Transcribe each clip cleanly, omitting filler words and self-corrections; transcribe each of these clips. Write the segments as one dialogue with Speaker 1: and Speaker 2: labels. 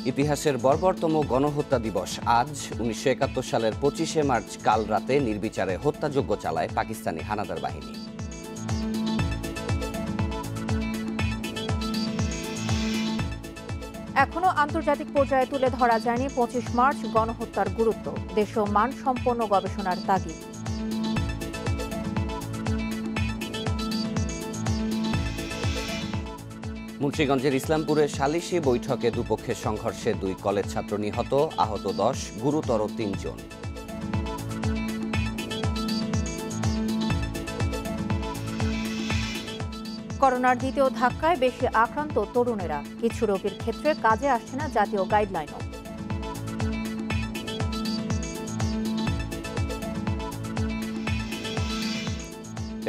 Speaker 1: ইতিহাসের বর্বরতম গণহত্যা দিবস আজ। ১৯৭১ সালের ২৫শে মার্চ কাল রাতে নির্বিচারে হত্যাযজ্ঞ চালায় পাকিস্তানি হানাদার বাহিনী।
Speaker 2: এখনো আন্তর্জাতিক পর্যায়ে তুলে ধরা যায়নি ২৫ মার্চ গণহত্যার গুরুত্ব, দেশীয় মানসম্পন্ন গবেষণার তাগিদ।
Speaker 1: মুন্সিগঞ্জের ইসলামপুরে সালিশি বৈঠকে দুপক্ষের সংঘর্ষে ২ কলেজ ছাত্র নিহত, আহত ১০, গুরুতর ৩ জন।
Speaker 2: করোনার দ্বিতীয় ধাক্কায় বেশি আক্রান্ত তরুণেরা, কিছু রোগীর ক্ষেত্রে কাজে আসছে না জাতীয় গাইডলাইনও।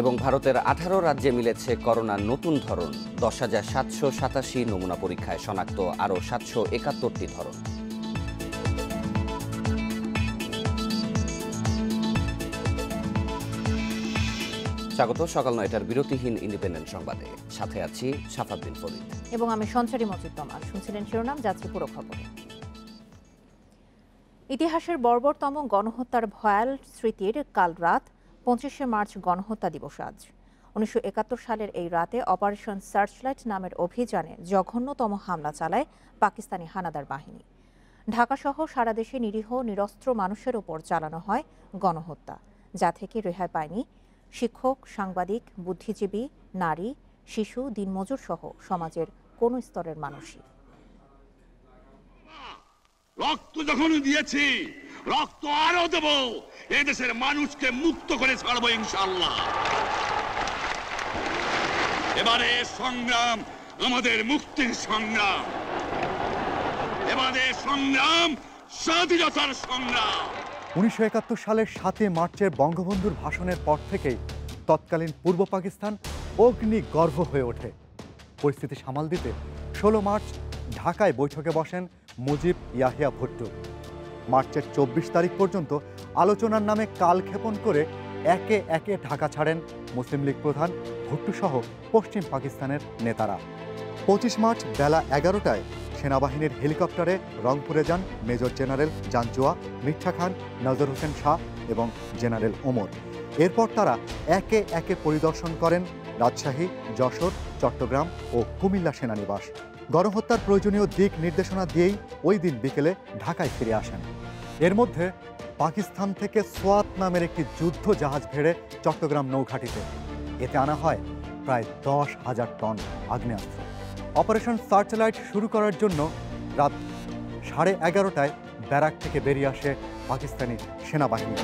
Speaker 1: এবং ভারতের ১৮ রাজ্যে মিলেছে করোনার নতুন ধরন, ১০,৭৮৭ নমুনা পরীক্ষায় শনাক্ত আরও ৭৭১টি ধরন। স্বাগত সকাল ৯টার বিরতিহীন ইন্ডিপেন্ডেন্ট সংবাদে, সাথে আছি শাফাত বিন ফরিদ
Speaker 2: এবং আমি সঞ্চারী মজিদ তমা। শুনছিলেন শিরোনাম, যাচ্ছি পুরো খবরে। ইতিহাসের বর্বরতম গণহত্যার ভয়াল স্মৃতির কাল রাত ২৫শে মার্চ গণহত্যা দিবস আজ। ১৯৭১ সালের এই রাতে অপারেশন সার্চলাইট নামের অভিযানে জঘন্যতম হামলা চালায় পাকিস্তানি হানাদার বাহিনী। ঢাকাসহ সারা দেশে নিরীহ নিরস্ত্র মানুষের ওপর চালানো হয় গণহত্যা, যা থেকে রেহাই পায়নি শিক্ষক, সাংবাদিক, বুদ্ধিজীবী, নারী, শিশু, দিনমজুর সহ সমাজের কোন স্তরের মানুষই।
Speaker 3: রক্ত যখন দিয়েছি, রক্ত আরো দেব, এদেশের মানুষকে মুক্ত করে ছাড়বো ইনশাআল্লাহ। এবারে সংগ্রাম আমাদের মুক্তির সংগ্রাম, এবারে সংগ্রাম স্বাধীনতার সংগ্রাম।
Speaker 4: ১৯৭১ সালের ৭ মার্চের বঙ্গবন্ধুর ভাষণের পর থেকেই তৎকালীন পূর্ব পাকিস্তান অগ্নিগর্ভ হয়ে ওঠে। পরিস্থিতি সামাল দিতে ১৬ মার্চ ঢাকায় বৈঠকে বসেন মুজিব ইয়াহিয়া ভুট্টো। মার্চের ২৪ তারিখ পর্যন্ত আলোচনার নামে কালক্ষেপণ করে একে একে ঢাকা ছাড়েন মুসলিম লীগ প্রধান ভুট্টো সহ পশ্চিম পাকিস্তানের নেতারা। ২৫ মার্চ বেলা ১১টায় সেনাবাহিনীর হেলিকপ্টারে রংপুরে যান মেজর জেনারেল জানজুয়া, মিঠা খান, নজর হোসেন শাহ এবং জেনারেল ওমর। এরপর তারা একে একে পরিদর্শন করেন রাজশাহী, যশোর, চট্টগ্রাম ও কুমিল্লা সেনানিবাস। গণহত্যার প্রয়োজনীয় দিক নির্দেশনা দিয়েই ওই দিন বিকেলে ঢাকায় ফিরে আসেন। এর মধ্যে পাকিস্তান থেকে সোয়াত নামের একটি যুদ্ধ জাহাজ ভেড়ে চট্টগ্রাম নৌঘাটিতে। এতে আনা হয় প্রায় ১০,০০০ টন আগ্নেয়াস্ত্র। অপারেশন সার্চলাইট শুরু করার জন্য রাত 11:30টায় ব্যারাক থেকে বেরিয়ে আসে পাকিস্তানি সেনাবাহিনী।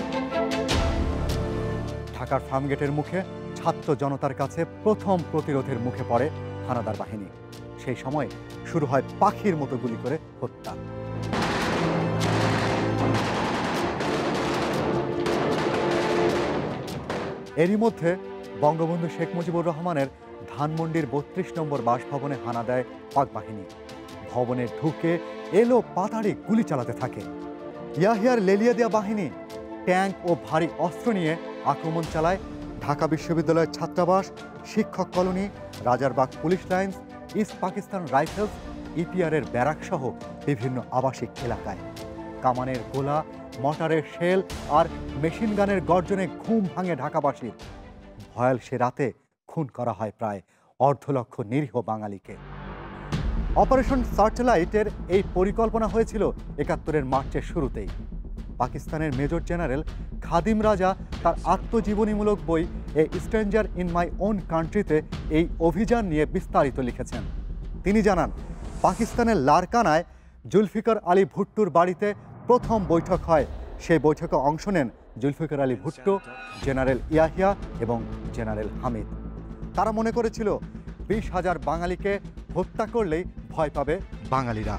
Speaker 4: ঢাকার ফার্মগেটের মুখে ছাত্র জনতার কাছে প্রথম প্রতিরোধের মুখে পড়ে হানাদার বাহিনী। সেই সময় শুরু হয় পাখির মতো গুলি করে হত্যা। এরই মধ্যে বঙ্গবন্ধু শেখ মুজিবুর রহমানের ধানমন্ডির ৩২ নম্বর বাসভবনে হানা দেয় পাক বাহিনী। ভবনে ঢুকে এলো পাতাড়ি গুলি চালাতে থাকে। ইয়াহিয়ার লেলিয়া দেয়া বাহিনী ট্যাঙ্ক ও ভারী অস্ত্র নিয়ে আক্রমণ চালায় ঢাকা বিশ্ববিদ্যালয়ের ছাত্রাবাস, শিক্ষক colony, Rajarbag police lines, east Pakistan rifles, ইপিআরের ব্যারাক সহ বিভিন্ন আবাসিক এলাকায়। কামানের গোলা, মটারের শেল আর মেশিন গানের গর্জনে ঘুম ভাঙে ঢাকাবাসীর। ভয়াল সে রাতে খুন করা হয় প্রায় ১.৫ নিরীহ বাঙালিকে। অপারেশন সার্চলাইটের এই পরিকল্পনা হয়েছিল ৭১ মার্চের শুরুতেই। পাকিস্তানের মেজর জেনারেল খাদিম রাজা তার আত্মজীবনীমূলক বই a stranger in my own কান্ট্রিতে এই অভিযান নিয়ে বিস্তারিত লিখেছেন। তিনি জানান, পাকিস্তানের লারকানায় জুলফিকার আলী ভুট্টোর বাড়িতে প্রথম বৈঠক হয়। সেই বৈঠকে অংশ নেন জুলফিকার আলী ভুট্টো, জেনারেল ইয়াহিয়া এবং জেনারেল হামিদ। তারা মনে করেছিল ২০,০০০ বাঙালিকে হত্যা করলেই ভয় পাবে বাঙালিরা,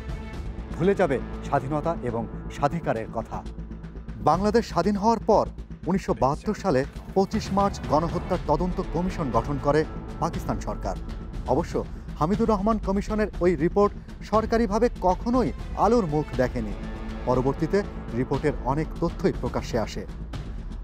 Speaker 4: ভুলে যাবে স্বাধীনতা এবং স্বাধিকারের কথা। বাংলাদেশ স্বাধীন হওয়ার পর ১৯৭২ সালে ২৫ মার্চ গণহত্যার তদন্ত কমিশন গঠন করে পাকিস্তান সরকার। অবশ্য হামিদুর রহমান কমিশনের ওই রিপোর্ট সরকারিভাবে কখনোই আলোর মুখ দেখেনি। পরবর্তীতে রিপোর্টের অনেক তথ্যই প্রকাশ্যে আসে।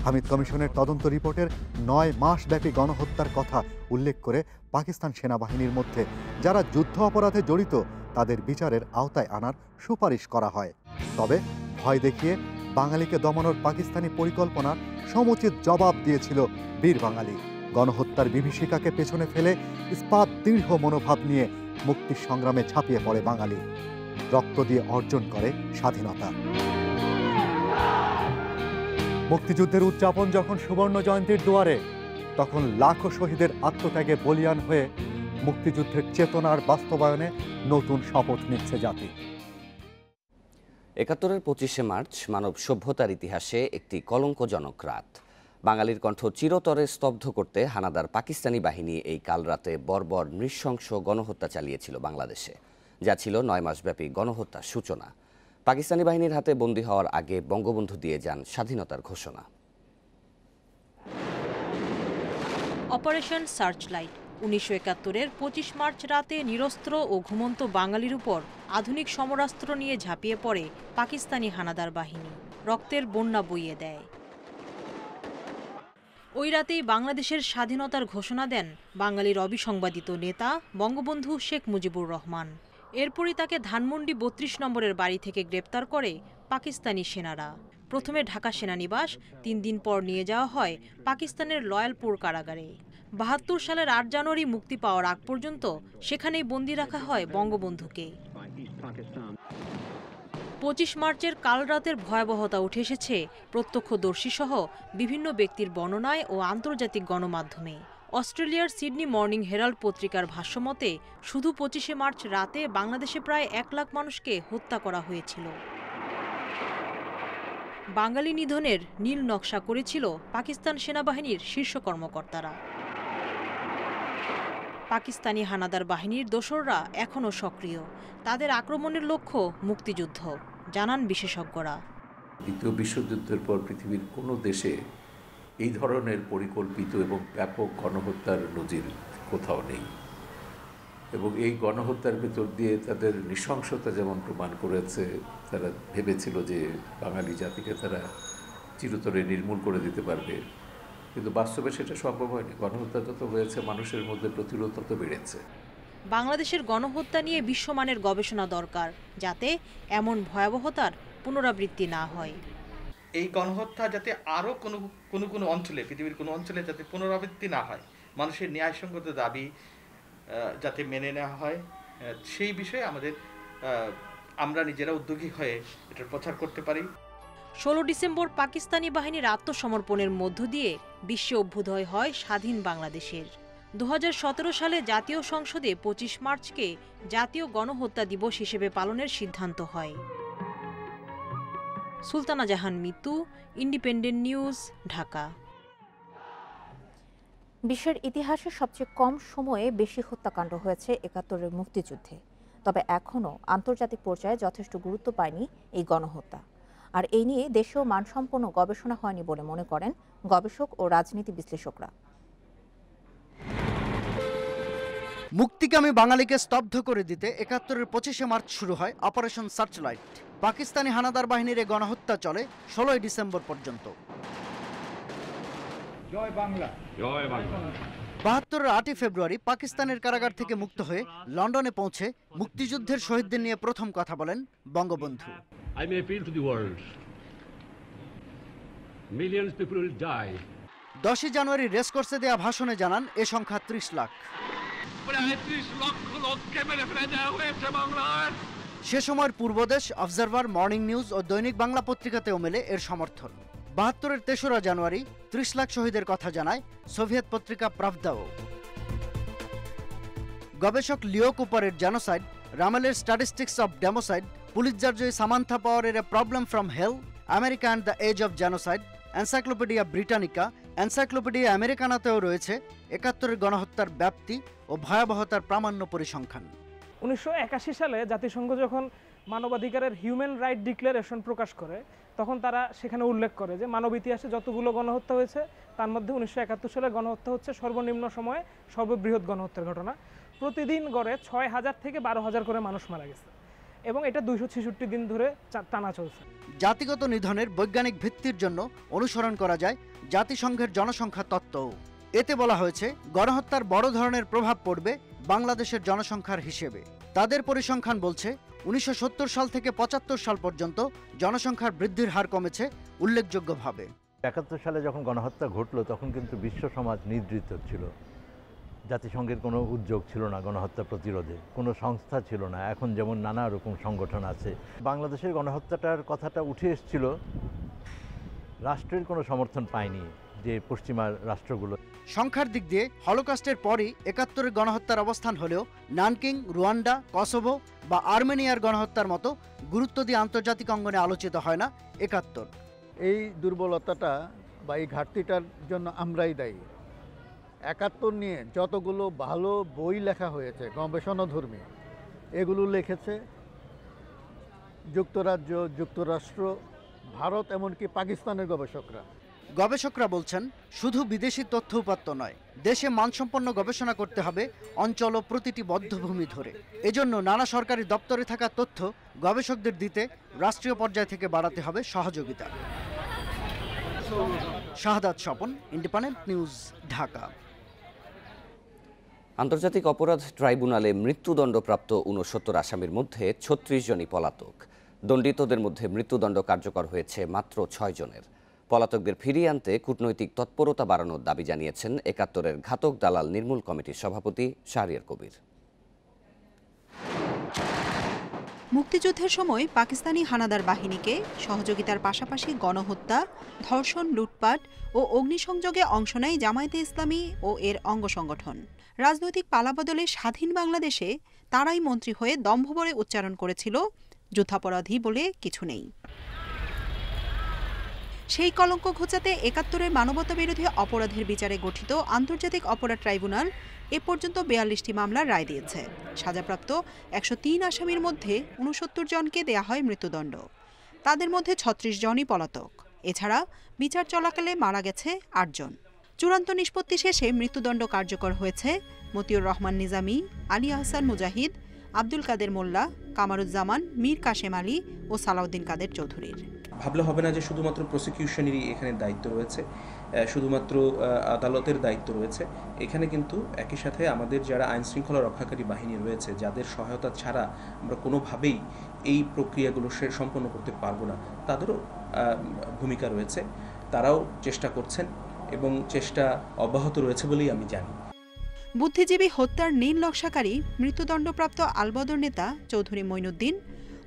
Speaker 4: হামিদ কমিশনের তদন্ত রিপোর্টের ৯ মাসব্যাপী গণহত্যার কথা উল্লেখ করে পাকিস্তান সেনাবাহিনীর মধ্যে যারা যুদ্ধ অপরাধে জড়িত তাদের বিচারের আওতায় আনার সুপারিশ করা হয়। তবে ভয় দেখিয়ে বাঙালিকে দমানোর পাকিস্তানি পরিকল্পনার সমুচিত জবাব দিয়েছিল বীর বাঙালি। গণহত্যার বিভীষিকাকে পেছনে ফেলে ইস্পাত দৃঢ় মনোভাব নিয়ে মুক্তির সংগ্রামে ঝাঁপিয়ে পড়ে বাঙালি। রক্ত দিয়ে অর্জন করে স্বাধীনতা। মুক্তিযুদ্ধের উদযাপন যখন সুবর্ণ জয়ন্তীর দুয়ারে, তখন লাখো শহীদের আত্মত্যাগে বলিয়ান হয়ে মুক্তিযুদ্ধের চেতনার বাস্তবায়নে নতুন শপথ নিচ্ছে জাতি।
Speaker 1: ৭১-এর ২৫শে মার্চ মানব সভ্যতার ইতিহাসে একটি কলঙ্কজনক রাত। বাঙালির কণ্ঠ চিরতরে স্তব্ধ করতে হানাদার পাকিস্তানি বাহিনী এই কাল রাতে বর্বর নৃশংস গণহত্যা চালিয়েছিল বাংলাদেশে, যা ছিল ৯ মাসব্যাপী গণহত্যার সূচনা। পাকিস্তানি বাহিনীর হাতে বন্দী হওয়ার আগে বঙ্গবন্ধু দিয়ে যান স্বাধীনতার ঘোষণা।
Speaker 5: অপারেশন সার্চলাইট ১৯৭১-এর ২৫ মার্চ রাতে নিরস্ত্র ও ঘুমন্ত বাঙালির উপর আধুনিক সমরাস্ত্র নিয়ে ঝাঁপিয়ে পড়ে পাকিস্তানি হানাদার বাহিনী, রক্তের বন্যা বইয়ে দেয়। ওই রাতেই বাংলাদেশের স্বাধীনতার ঘোষণা দেন বাঙালির অবিসংবাদিত নেতা বঙ্গবন্ধু শেখ মুজিবুর রহমান। এরপরই তাকে ধানমন্ডি ৩২ নম্বরের বাড়ি থেকে গ্রেপ্তার করে পাকিস্তানি সেনারা। প্রথমে ঢাকা সেনানিবাস, ৩ দিন পর নিয়ে যাওয়া হয় পাকিস্তানের লয়ালপুর কারাগারে। ৭২ সালের ৮ জানুয়ারি মুক্তি পাওয়ার আগ পর্যন্ত সেখানেই বন্দী রাখা হয় বঙ্গবন্ধুকে। ২৫ মার্চের কাল রাতের ভয়াবহতা উঠে এসেছে প্রত্যক্ষদর্শী সহ বিভিন্ন ব্যক্তির বর্ণনায় ও আন্তর্জাতিক গণমাধ্যমে। অস্ট্রেলিয়ার সিডনি মর্নিং হেরাল্ড পত্রিকার ভাষ্যমতে শুধু ২৫শে মার্চ রাতে বাংলাদেশে প্রায় ১ লাখ মানুষকে হত্যা করা হয়েছিল। বাঙালি নিধনের নীল নকশা করেছিল পাকিস্তান সেনাবাহিনীর শীর্ষ কর্মকর্তারা। পাকিস্তানি হানাদার বাহিনীর দোসররা এখনও সক্রিয়। তাদের আক্রমণের লক্ষ্য মুক্তিযুদ্ধ, জানান বিশেষজ্ঞরা।
Speaker 6: দ্বিতীয় বিশ্বযুদ্ধের পর পৃথিবীর কোনো দেশে এই ধরনের পরিকল্পিত এবং ব্যাপক গণহত্যার নজির কোথাও নেই, এবং এই গণহত্যার ভেতর দিয়ে তাদের নৃশংসতা যেমন প্রমাণ করেছে, তারা ভেবেছিল যে বাঙালি জাতিকে তারা চিরতরে নির্মূল করে দিতে পারবে, কিন্তু বাস্তবে সেটা সম্ভব হয়নি। গণহত্যা যত হয়েছে, মানুষের মধ্যে প্রতিরোধ তত বেড়েছে।
Speaker 5: বাংলাদেশের গণহত্যা নিয়ে বিশ্বমানের গবেষণা দরকার, যাতে এমন ভয়াবহতার পুনরাবৃত্তি না হয়।
Speaker 7: এই গণহত্যা যাতে আরও কোনো অঞ্চলে, পৃথিবীর কোনো অঞ্চলে যাতে পুনরাবৃত্তি না হয়, মানুষের ন্যায়সঙ্গত দাবি যাতে মেনে নেওয়া হয়, সেই বিষয়ে আমরা নিজেরা উদ্যোগী হয়ে এটার প্রচার করতে পারি।
Speaker 5: ১৬ ডিসেম্বর পাকিস্তানি বাহিনীর আত্মসমর্পণের মধ্য দিয়ে বিশ্বে অভ্যুদয় হয় স্বাধীন বাংলাদেশের। ২০১৭ সালে জাতীয় সংসদে ২৫ মার্চকে জাতীয় গণহত্যা দিবস হিসেবে পালনের সিদ্ধান্ত হয়। সুলতানা জাহান মিতু, ইন্ডিপেন্ডেন্ট নিউজ, ঢাকা।
Speaker 2: বিশ্বের ইতিহাসে সবচেয়ে কম সময়ে বেশি হত্যাকাণ্ড হয়েছে ৭১-এর মুক্তিযুদ্ধে। তবে এখনও আন্তর্জাতিক পর্যায়ে যথেষ্ট গুরুত্ব পায়নি এই গণহত্যা। আর এই নিয়ে দেশেও মানসম্পন্ন গবেষণা হয়নি বলে মনে করেন গবেষক ও রাজনীতি বিশ্লেষকরা।
Speaker 8: মুক্তিকামী বাঙালিকে স্তব্ধ করে দিতে ৭১-এর ২৫শে মার্চ শুরু হয় অপারেশন সার্চলাইট। পাকিস্তানি হানাদার বাহিনীর এই গণহত্যা চলে ১৬ ডিসেম্বর পর্যন্ত। ৭২-এর ৮ই ফেব্রুয়ারি পাকিস্তানের কারাগার থেকে মুক্ত হয়ে লন্ডনে পৌঁছে মুক্তিযুদ্ধের শহীদদের নিয়ে প্রথম কথা বলেন Bangabandhu.
Speaker 9: I may appeal to the world. Millions people will die.
Speaker 8: ১০ই জানুয়ারি রেসকোর্সে দেয়া ভাষণে জানান এ সংখ্যা ৩০ লাখ। সে সময়ের পূর্বদেশ, অবজারভার, মর্নিং নিউজ ও দৈনিক বাংলা পত্রিকাতেও মেলে এর সমর্থন। ৭২-এর ৩রা জানুয়ারি ৩০ লাখ শহীদের কথা জানায় সোভিয়েত পত্রিকা প্রাভদাও। গবেষক লিও কুপারের জেনোসাইড, রামেলের স্ট্যাটিস্টিক্স অব ডেমোসাইড, পুলিৎজার জয়ী সামান্থা পাওয়ারের a problem from hell, America and the age of genocide, encyclopedia Britannica, encyclopedia আমেরিকানাতেও রয়েছে ৭১-এর গণহত্যার ব্যাপ্তি ও ভয়াবহতার প্রামাণ্য পরিসংখ্যান।
Speaker 10: ১৯৮১ সালে জাতিসংঘ যখন মানবাধিকারের হিউম্যান রাইট ডিক্লারেশন প্রকাশ করে, তখন তারা সেখানে উল্লেখ করে যে মানব ইতিহাসে যতগুলো গণহত্যা হয়েছে তার মধ্যে ১৯৭১ সালে গণহত্যা হচ্ছে সর্বনিম্ন সময়ে সর্ববৃহৎ গণহত্যার ঘটনা। প্রতিদিন গড়ে ৬,০০০ থেকে ১২,০০০ করে মানুষ মারা গেছে এবং এটা ২৬৬ দিন ধরে টানা চলছে।
Speaker 8: জাতিগত নিধনের বৈজ্ঞানিক ভিত্তির জন্য অনুসরণ করা যায় জাতিসংঘের জনসংখ্যা তত্ত্ব। এতে বলা হয়েছে গণহত্যার বড় ধরনের প্রভাব পড়বে বাংলাদেশের জনসংখ্যার হিসেবে। তাদের পরিসংখ্যান বলছে 1970 সাল থেকে 75 সাল পর্যন্ত জনসংখ্যার বৃদ্ধির হার কমেছে উল্লেখযোগ্যভাবে।
Speaker 11: 71 সালে যখন গণহত্যা ঘটল তখন কিন্তু বিশ্ব সমাজ নিদ্রিত ছিল। জাতিসংঘের কোনো উদ্যোগ ছিল না গণহত্যা প্রতিরোধে, কোনো সংস্থা ছিল না। এখন যেমন নানা রকম সংগঠন আছে। বাংলাদেশের গণহত্যাটার কথাটা উঠে এসেছিল, রাষ্ট্রের কোনো সমর্থন পায়নি যে পশ্চিমা রাষ্ট্রগুলো।
Speaker 8: সংখ্যার দিক দিয়ে হলোকস্টের পরই 71-এর গণহত্যার অবস্থান হলেও নানকিং, রুয়ান্ডা, কসোভো বা আর্মেনিয়ার গণহত্যার মতো গুরুত্ব দিয়ে আন্তর্জাতিক অঙ্গনে আলোচিত হয় না 71।
Speaker 12: এই দুর্বলতাটা বা এই ঘাটতিটার জন্য আমরাই দায়ী। 71 নিয়ে যতগুলো ভালো বই লেখা হয়েছে গবেষণাধর্মী, এগুলো লিখেছে যুক্তরাজ্য, যুক্তরাষ্ট্র, ভারত, এমনকি পাকিস্তানের গবেষকরা।
Speaker 8: গবেষকরা বলছেন শুধু বিদেশি তথ্য উপাত্ত নয়, দেশে মানসম্পন্ন গবেষণা করতে হবে অঞ্চল ও প্রতিটি বধ্যভূমি ধরে। এজন্য নানা সরকারি দপ্তরে থাকা তথ্য গবেষকদের দিতে রাষ্ট্রীয় পর্যায় থেকে বাড়াতে হবে সহযোগিতা। শাহাদাত স্বপন, ইন্ডিপেন্ডেন্ট নিউজ, ঢাকা।
Speaker 1: আন্তর্জাতিক অপরাধ ট্রাইব্যুনালে মৃত্যুদণ্ডপ্রাপ্ত 69 আসামির মধ্যে 36 জনই পলাতক। দণ্ডিতদের মধ্যে মৃত্যুদণ্ড কার্যকর হয়েছে মাত্র 6 জনের। পলাতকদের ফিরিয়ে আনতে কূটনৈতিক তৎপরতা বাড়ানোর দাবি জানিয়েছেন 71-এর ঘাতক দালাল নির্মূল কমিটির সভাপতি শাহরিয়ার কবির।
Speaker 13: মুক্তিযুদ্ধের সময় পাকিস্তানি হানাদার বাহিনীকে সহযোগিতার পাশাপাশি গণহত্যা, ধর্ষণ, লুটপাট ও অগ্নিসংযোগে অংশ নেয় জামায়াতে ইসলামী ও এর অঙ্গ সংগঠন। রাজনৈতিক পালাবদলে স্বাধীন বাংলাদেশে তারাই মন্ত্রী হয়ে দম্ভভরে উচ্চারণ করেছিল যুদ্ধাপরাধী বলে কিছু নেই। সেই কলঙ্ক ঘোচাতে 71-এর মানবতাবিরোধী অপরাধের বিচারে গঠিত আন্তর্জাতিক অপরাধ ট্রাইব্যুনাল এ পর্যন্ত 42টি মামলার রায় দিয়েছে। সাজাপ্রাপ্ত 103 আসামির মধ্যে 69 জনকে দেয়া হয় মৃত্যুদণ্ড। তাদের মধ্যে 36 জনই পলাতক। এছাড়া বিচার চলাকালে মারা গেছে 8 জন। চূড়ান্ত নিষ্পত্তি শেষে মৃত্যুদণ্ড কার্যকর হয়েছে মতিউর রহমান নিজামী, আলী আহসান মুজাহিদ, আব্দুল কাদের মোল্লা, কামারুজ্জামান, মীর কাশেম আলী ও সালাউদ্দিন কাদের চৌধুরীর।
Speaker 14: ভাবলে হবে না যে শুধুমাত্র প্রসিকিউশনেরই এখানে দায়িত্ব রয়েছে, শুধুমাত্র আদালতের দায়িত্ব রয়েছে। এখানে কিন্তু একই সাথে আমাদের যারা আইন শৃঙ্খলা রক্ষাকারী বাহিনী রয়েছে, যাদের সহায়তা ছাড়া আমরা কোনোভাবেই এই প্রক্রিয়াগুলো সম্পন্ন করতে পারবো না, তাদেরও ভূমিকা রয়েছে। তারাও চেষ্টা করছেন এবং চেষ্টা অব্যাহত রয়েছে বলেই আমি জানি।
Speaker 13: বুদ্ধিজীবী হত্যার নীল নকশাকারী মৃত্যুদণ্ডপ্রাপ্ত আলবদর নেতা চৌধুরী মঈনুদ্দিন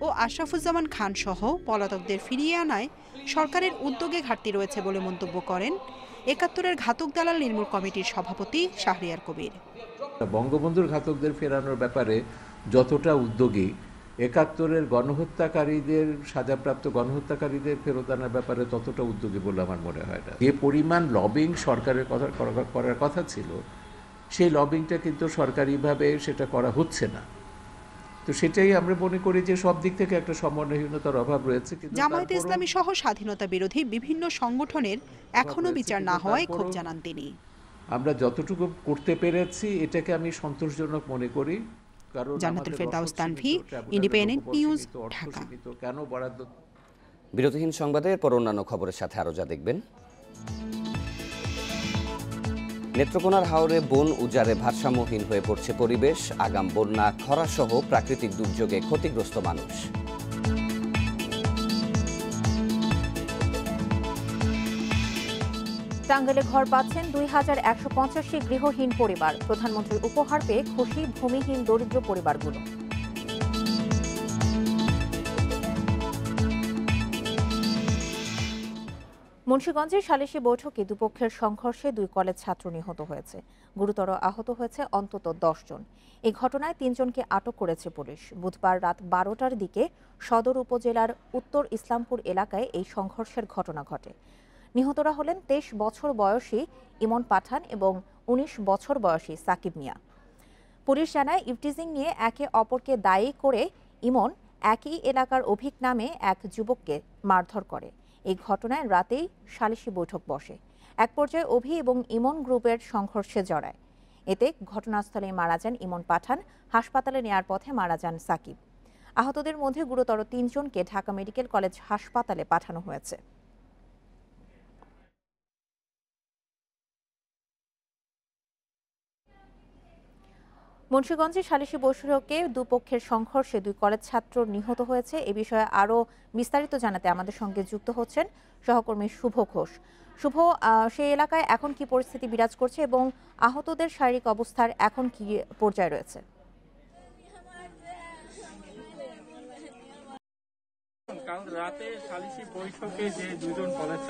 Speaker 13: ও আশরাফুজ্জামান খান সহ পলাতকদের ফিরিয়ে আনায় সরকারের উদ্যোগে ঘাটতি রয়েছে বলে মন্তব্য করেন 71-এর ঘাতক দালাল নির্মূল কমিটির সভাপতি শাহরিয়ার কবির।
Speaker 6: বঙ্গবন্ধুর ঘাতকদের ফেরানোর ব্যাপারে যতটা উদ্যোগী, 71-এর গণহত্যাকারীদের, সাজাপ্রাপ্ত গণহত্যাকারীদের ফেরত আনার ব্যাপারে ততটা উদ্যোগী বলে আমার মনে হয় না। যে পরিমাণ লবিং সরকারের করার কথা ছিল, সেই লবিংটা কিন্তু সরকারিভাবে সেটা করা হচ্ছে না। তো সেটাই আমরা মনে করি যে সব দিক থেকে একটা সমন্বয়হীনতার অভাব রয়েছে।
Speaker 13: জামায়াতে ইসলামী সহ স্বাধীনতা বিরোধী বিভিন্ন সংগঠনের এখনো বিচার না হওয়ায় ক্ষোভ জানান তিনি।
Speaker 6: আমরা যতটুকু করতে পেরেছি এটাকে আমি সন্তোষজনক মনে করি। কারণ
Speaker 13: জান্নাতুল ফেরদাউস তানভি, ইন্ডিপেন্ডেন্ট নিউজ, ঢাকা।
Speaker 6: কেন বরাদ্দ?
Speaker 1: বিরতিহীন সংবাদের পর অন্যান্য খবরের সাথে আরো যা দেখবেন। নেত্রকোনার হাওরে বন উজাড়ে ভারসাম্যহীন হয়ে পড়ছে পরিবেশ। আগাম বন্যা, খরাসহ প্রাকৃতিক দুর্যোগে ক্ষতিগ্রস্ত মানুষ।
Speaker 2: টাঙ্গাইলে ঘর পাচ্ছেন 2185 গৃহহীন পরিবার। প্রধানমন্ত্রীর উপহার পেয়ে খুশি ভূমিহীন দরিদ্র পরিবারগুলো। মুন্সিগঞ্জের সালিশি বৈঠকে দুপক্ষের সংঘর্ষে 2 কলেজ ছাত্র নিহত হয়েছে। গুরুতর আহত হয়েছে অন্তত 10 জন। এই ঘটনায় 3 জনকে আটক করেছে পুলিশ। বুধবার রাত 12টার দিকে সদর উপজেলার উত্তর ইসলামপুর এলাকায় এই সংঘর্ষের ঘটনা ঘটে। নিহতরা হলেন 23 বছর বয়সী ইমন পাঠান এবং 19 বছর বয়সী সাকিব মিয়া। পুলিশ জানায়, ইভটিজিং নিয়ে একে অপরকে দায়ী করে ইমন একই এলাকার অভিক নামে এক যুবককে মারধর করে। এই ঘটনায় রাতেই সালিশি বৈঠক বসে। এক পর্যায়ে অভি এবং ইমন গ্রুপের সংঘর্ষে জড়ায়। এতে ঘটনাস্থলে মারা যান ইমন পাঠান, হাসপাতালে নেয়ার পথে মারা যান সাকিব। আহতদের মধ্যে গুরুতর 3 জনকে ঢাকা মেডিকেল কলেজ হাসপাতালে পাঠানো হয়েছে। মুন্সিগঞ্জে সালিশি বৈঠকে দুপক্ষের সংঘর্ষে 2 কলেজ ছাত্র নিহত হয়েছে। এ বিষয়ে আরও বিস্তারিত জানাতে আমাদের সঙ্গে যুক্ত হচ্ছেন সহকর্মী শুভ ঘোষ। শুভ, সেই এলাকায় এখন কি পরিস্থিতি বিরাজ করছে এবং আহতদের শারীরিক অবস্থার এখন কি পর্যায়ে রয়েছে?
Speaker 15: কাল রাতে সালিশি বৈঠকে যে 2 জন কলেজ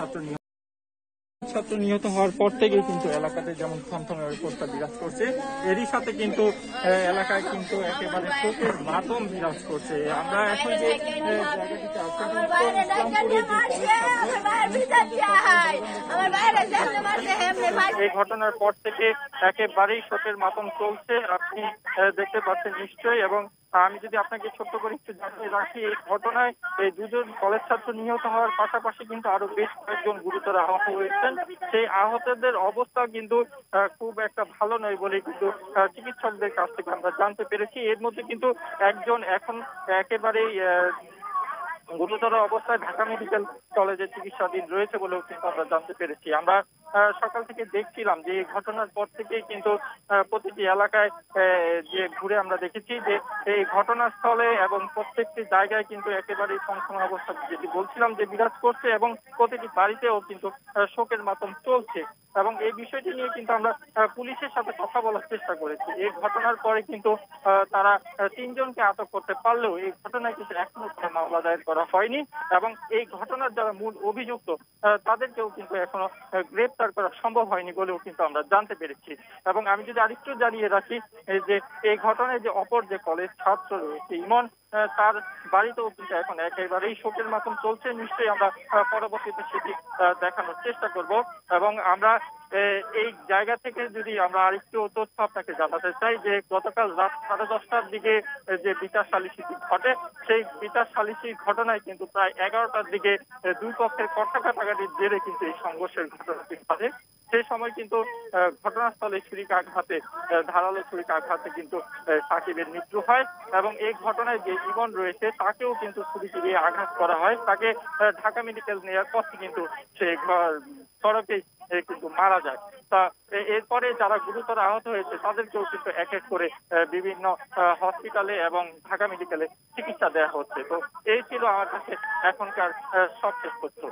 Speaker 15: ছাত্র নিহত হওয়ার পর থেকে কিন্তু এলাকাতে যেমন থমথমের অবস্থা বিরাজ করছে, এরই সাথে কিন্তু এলাকায় কিন্তু একেবারে শোকের মাতম বিরাজ করছে। আমরা এখন যে জায়গাটিতে এই ঘটনার পর থেকে একেবারেই শোকের মাতম চলছে, আপনি দেখতে পাচ্ছেন নিশ্চয়ই। এবং আমি যদি আপনাকে ছোট্ট করে একটু জানিয়ে রাখি, এই ঘটনায় এই 2 জন কলেজ ছাত্র নিহত হওয়ার পাশাপাশি কিন্তু আরো বেশ কয়েকজন গুরুতর আহত হয়েছেন। সেই আহতদের অবস্থা কিন্তু খুব একটা ভালো নয় বলে কিন্তু চিকিৎসকদের কাছ থেকে আমরা জানতে পেরেছি। এর মধ্যে কিন্তু একজন এখন একেবারেই গুরুতর অবস্থায় ঢাকা মেডিকেল কলেজে চিকিৎসাধীন রয়েছে বলেও কিন্তু আমরা জানতে পেরেছি। আমরা সকাল থেকে দেখছিলাম যে এই ঘটনার পর থেকেই কিন্তু প্রতিটি এলাকায় যে ঘুরে আমরা দেখেছি যে এই ঘটনাস্থলে এবং প্রত্যেকটি জায়গায় কিন্তু একেবারেই থমথমে অবস্থা যেটি বলছিলাম যে বিরাজ করছে এবং প্রতিটি বাড়িতেও কিন্তু শোকের মাতম চলছে। এবং এই বিষয়টি নিয়ে কিন্তু আমরা পুলিশের সাথে কথা বলার চেষ্টা করেছি। এই ঘটনার পরে কিন্তু তারা 3 জনকে আটক করতে পারলেও এই ঘটনায় কিন্তু এখনো কোনো মামলা দায়ের করা হয়নি এবং এই ঘটনার যারা মূল অভিযুক্ত তাদেরকেও কিন্তু এখনো গ্রেপ্তার করা সম্ভব হয়নি বলেও কিন্তু আমরা জানতে পেরেছি। এবং আমি যদি আরেকটু জানিয়ে রাখি যে এই ঘটনায় যে অপর যে কলেজ ছাত্র রয়েছে ইমন, তার বাড়িতেও কিন্তু এখন একেবারেই শোকের মাতম চলছে। নিশ্চয়ই আমরা পরবর্তীতে সেটি দেখানোর চেষ্টা করব। এবং আমরা এই জায়গা থেকে যদি আমরা আরেকটু তথ্য আপনাকে জানাতে চাই যে গতকাল রাত 10:30টার দিকে যে বিচার সালিসিটি ঘটে, সেই বিচার সালিসির ঘটনায় কিন্তু প্রায় 11টার দিকে 2 পক্ষের কটাকাটির জেরে কিন্তু এই সংঘর্ষের ঘটনাটি ঘটে। সেই সময় কিন্তু ঘটনাস্থলে ছুরিকাঘাতে ধারালো ছুরিকাঘাতে কিন্তু সাকিবের মৃত্যু হয় এবং এই ঘটনায় যে ইমন রয়েছে তাকেও কিন্তু ছুরি দিয়ে আঘাত করা হয়। তাকে ঢাকা মেডিকেল নেওয়ার পথে কিন্তু সে সড়কে কিন্তু মারা যায়। তা এরপরে যারা গুরুতর আহত হয়েছে তাদেরকেও কিন্তু এক এক করে বিভিন্ন হসপিটালে এবং ঢাকা মেডিকেলে চিকিৎসা দেওয়া হচ্ছে। তো এই ছিল আমার কাছে এখনকার সবশেষ তথ্য।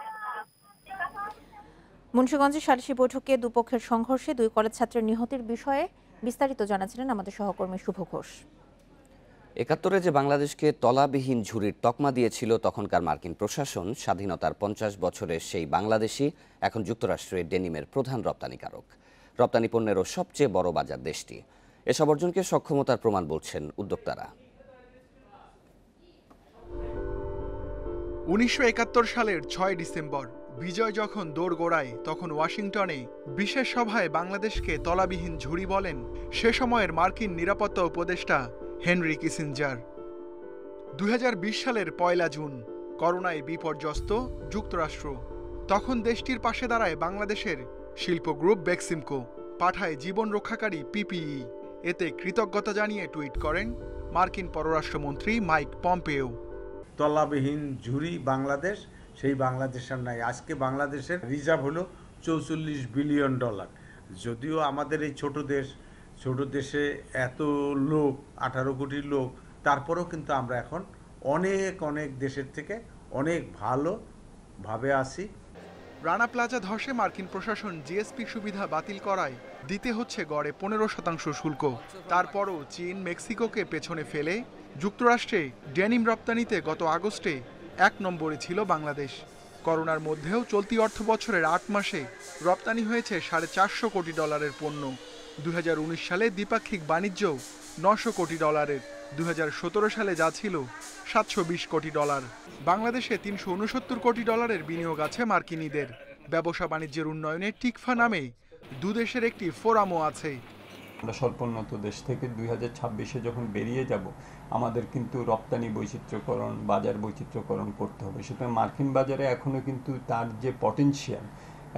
Speaker 2: মুন্সিগঞ্জে সালিশি বৈঠকে দুপক্ষের সংঘর্ষে 2 কলেজ ছাত্রের নিহতের বিষয়ে বিস্তারিত জানাচ্ছিলেন আমাদের সহকর্মী শুভ ঘোষ।
Speaker 1: ৭১-এ যে বাংলাদেশকে তলাবিহীন ঝুড়ির তকমা দিয়েছিল তখনকার মার্কিন প্রশাসন, স্বাধীনতার 50 বছরের সেই বাংলাদেশই এখন যুক্তরাষ্ট্রের ডেনিমের প্রধান রপ্তানিকারক। রপ্তানি পণ্যেরও সবচেয়ে বড় বাজার দেশটি। এসব অর্জনকে সক্ষমতার প্রমাণ বলছেন উদ্যোক্তারা।
Speaker 16: 1971 সালের 6 ডিসেম্বর বিজয় যখন দৌড় গোড়ায়, তখন ওয়াশিংটনে বিশেষ সভায় বাংলাদেশকে তলাবিহীন ঝুড়ি বলেন সে সময়ের মার্কিন নিরাপত্তা উপদেষ্টা হেনরি কিসিঞ্জার। 2020 সালের 1 জুন করোনায় বিপর্যস্ত যুক্তরাষ্ট্র। তখন দেশটির পাশে দাঁড়ায় বাংলাদেশের শিল্প গ্রুপ বেক্সিমকো, পাঠায় জীবন রক্ষাকারী পিপিই। এতে কৃতজ্ঞতা জানিয়ে টুইট করেন মার্কিন পররাষ্ট্রমন্ত্রী মাইক পম্পেও।
Speaker 17: তলাবিহীন ঝুড়ি বাংলাদেশ, সেই বাংলাদেশের নাই। আজকে বাংলাদেশের রিজার্ভ হলো $44 বিলিয়ন। যদিও আমাদের এই ছোট দেশে এত লোক, 18 কোটি লোক, তারপরেও কিন্তু আমরা এখন অনেক দেশের থেকে অনেক ভালোভাবে আছি।
Speaker 16: রানা প্লাজা ধসে মার্কিন প্রশাসন জিএসপি সুবিধা বাতিল করায় দিতে হচ্ছে গড়ে 15% শুল্ক। তারপরও চীন, মেক্সিকোকে পেছনে ফেলে যুক্তরাষ্ট্রে ডেনিম রপ্তানিতে গত আগস্টে 1 নম্বরে ছিল বাংলাদেশ। করোনার মধ্যেও চলতি অর্থ বছরের 8 মাসে রপ্তানি হয়েছে $450 কোটি পণ্য। 2019 সালে দ্বিপাক্ষিক বাণিজ্য $900 কোটি। 2017 সালে যা ছিল $720 কোটি। বাংলাদেশে $369 কোটি বিনিয়োগ আছে মার্কিনীদের। ব্যবসা বাণিজ্যের উন্নয়নে টিকফা নামে 2 দেশের একটি ফোরামও আছে।
Speaker 18: আমরা স্বল্পোন্নত দেশ থেকে 2026-এ যখন বেরিয়ে যাব, আমাদের কিন্তু রপ্তানি বৈচিত্র্যকরণ, বাজার বৈচিত্র্যকরণ করতে হবে। সুতরাং মার্কিন বাজারে এখনও কিন্তু তার যে পটেনশিয়াল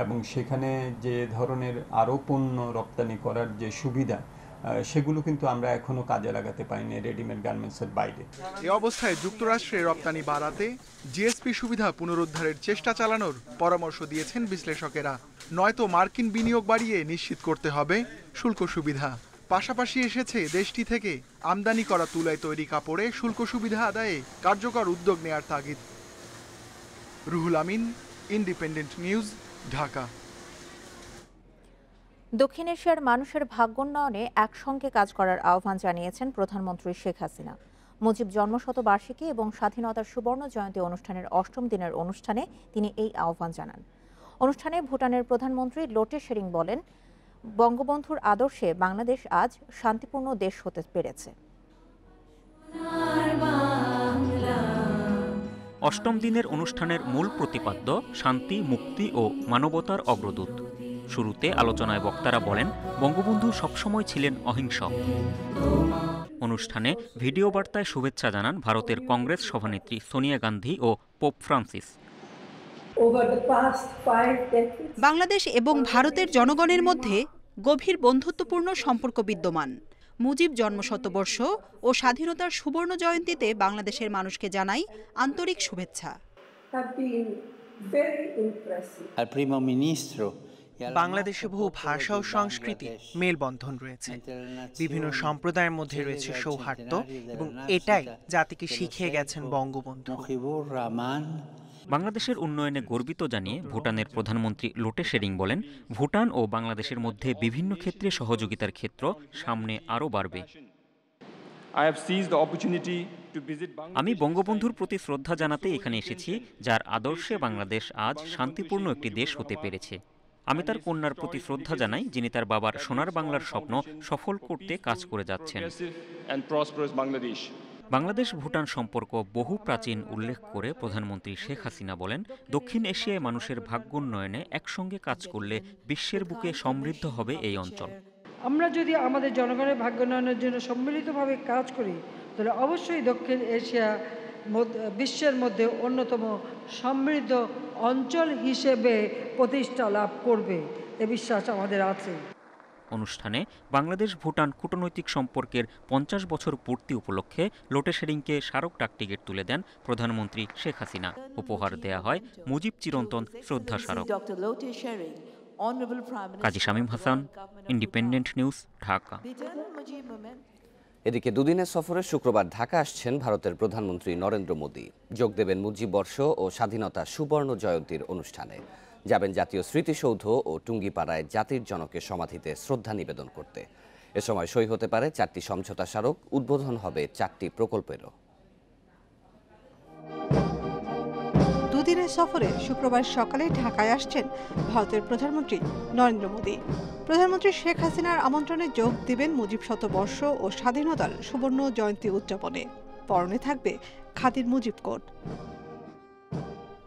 Speaker 18: এবং সেখানে যে ধরনের আরও পণ্য রপ্তানি করার যে সুবিধা, সেগুলো কিন্তু আমরা এখনো কাজে লাগাতে পারিনি রেডিমেড গার্মেন্টসের বাইরে।
Speaker 16: এই অবস্থায় যুক্তরাষ্ট্রে রপ্তানি বাড়াতে জিএসপি সুবিধা পুনরুদ্ধারের চেষ্টা চালানোর পরামর্শ দিয়েছেন বিশ্লেষকেরা। নয়তো মার্কিন বিনিয়োগ বাড়িয়ে নিশ্চিত করতে হবে শুল্ক সুবিধা। পাশাপাশি এসেছে দেশটি থেকে আমদানি করা তুলায় তৈরি কাপড়ে শুল্ক সুবিধা আদায়ে কার্যকর উদ্যোগ নেয়ার তাগিদ। Ruhul Amin, independent News, Dhaka.
Speaker 2: দক্ষিণ এশিয়ার মানুষের ভাগ্যোন্নয়নে একসঙ্গে কাজ করার আহ্বান জানিয়েছেন প্রধানমন্ত্রী শেখ হাসিনা। মুজিব জন্মশতবার্ষিকী এবং স্বাধীনতার সুবর্ণ জয়ন্তী অনুষ্ঠানের ৮ম দিনের অনুষ্ঠানে তিনি এই আহ্বান জানান। অনুষ্ঠানে ভুটানের প্রধানমন্ত্রী লোটে শেরিং বলেন, বঙ্গবন্ধুর আদর্শে বাংলাদেশ আজ শান্তিপূর্ণ দেশ হতে পেরেছে।
Speaker 19: ৮ম দিনের অনুষ্ঠানের মূল প্রতিপাদ্য শান্তি, মুক্তি ও মানবতার অগ্রদূত। শুরুতে আলোচনায় বক্তারা বলেন, বঙ্গবন্ধু সবসময় ছিলেন অহিংস। অনুষ্ঠানে ভিডিও বার্তায় শুভেচ্ছা জানান ভারতের কংগ্রেস সভানেত্রী সোনিয়া গান্ধী ও পোপ ফ্রান্সিস।
Speaker 13: বাংলাদেশ এবং ভারতের জনগণের মধ্যে গভীর বন্ধুত্বপূর্ণ সম্পর্ক বিদ্যমান। মুজিব জন্মশতবর্ষ ও স্বাধীনতার সুবর্ণ জয়ন্তীতে বাংলাদেশের মানুষকে জানাই আন্তরিক শুভেচ্ছা।
Speaker 20: বাংলাদেশে বহু ভাষা ও সংস্কৃতি মেলবন্ধন রয়েছে, বিভিন্ন সম্প্রদায়ের মধ্যে রয়েছে সৌহার্দ্য, এবং এটাই জাতিকে শিখিয়ে গেছেন বঙ্গবন্ধু।
Speaker 19: বাংলাদেশের উন্নয়নে গর্বিত জানিয়ে ভুটানের প্রধানমন্ত্রী লোটে শেরিং বলেন, ভুটান ও বাংলাদেশের মধ্যে বিভিন্ন ক্ষেত্রে সহযোগিতার ক্ষেত্র সামনে আরও বাড়বে। আমি বঙ্গবন্ধুর প্রতি শ্রদ্ধা জানাতে এখানে এসেছি, যার আদর্শে বাংলাদেশ আজ শান্তিপূর্ণ একটি দেশ হতে পেরেছে। আমি তার কন্যার প্রতি শ্রদ্ধা জানাই, যিনি তার বাবার সোনার বাংলার স্বপ্ন সফল করতে কাজ করে যাচ্ছেন। বাংলাদেশ ভুটান সম্পর্ক বহু প্রাচীন উল্লেখ করে প্রধানমন্ত্রী শেখ হাসিনা বলেন, দক্ষিণ এশিয়ায় মানুষের ভাগ্যোন্নয়নে একসঙ্গে কাজ করলে বিশ্বের বুকে সমৃদ্ধ হবে এই অঞ্চল।
Speaker 21: আমরা যদি আমাদের জনগণের ভাগ্যোন্নয়নের জন্য সম্মিলিতভাবে কাজ করি, তাহলে অবশ্যই দক্ষিণ এশিয়া বিশ্বের মধ্যে অন্যতম সমৃদ্ধ অঞ্চল হিসেবে প্রতিষ্ঠা লাভ করবে, এ বিশ্বাস আমাদের আছে।
Speaker 19: অনুষ্ঠানে বাংলাদেশ ভুটান কূটনৈতিক সম্পর্কের ৫০ বছর পূর্তি উপলক্ষে লোটে শেরিংকে স্মারক ডাকটিকিট তুলে দেন প্রধানমন্ত্রী শেখ হাসিনা। উপহার দেয়া হয় মুজিব চিরন্তন শ্রদ্ধা স্মারক। কাজী শামীম হাসান, ইন্ডিপেন্ডেন্ট নিউজ, ঢাকা।
Speaker 1: এদিকে দুদিনের সফরে শুক্রবার ঢাকা আসছেন ভারতের প্রধানমন্ত্রী নরেন্দ্র মোদী। যোগ দেবেন মুজিব বর্ষ ও স্বাধীনতা সুবর্ণ জয়ন্তীর অনুষ্ঠানে। যাবেন জাতীয় স্মৃতিসৌধ ও টুঙ্গিপাড়ায় জাতির জনকের সমাধিতে শ্রদ্ধা নিবেদন করতে। এ সময় সই হতে পারে 4টি সমঝোতা স্মারক, উদ্বোধন হবে 4টি প্রকল্পেরও।
Speaker 13: দুদিনের সফরে শুক্রবার সকালে ঢাকায় আসছেন ভারতের প্রধানমন্ত্রী নরেন্দ্র মোদী। প্রধানমন্ত্রী শেখ হাসিনার আমন্ত্রণে যোগ দিবেন মুজিব শতবর্ষ ও স্বাধীনতার সুবর্ণ জয়ন্তী উদযাপনে। পরনে থাকবে খাদির মুজিব কোট।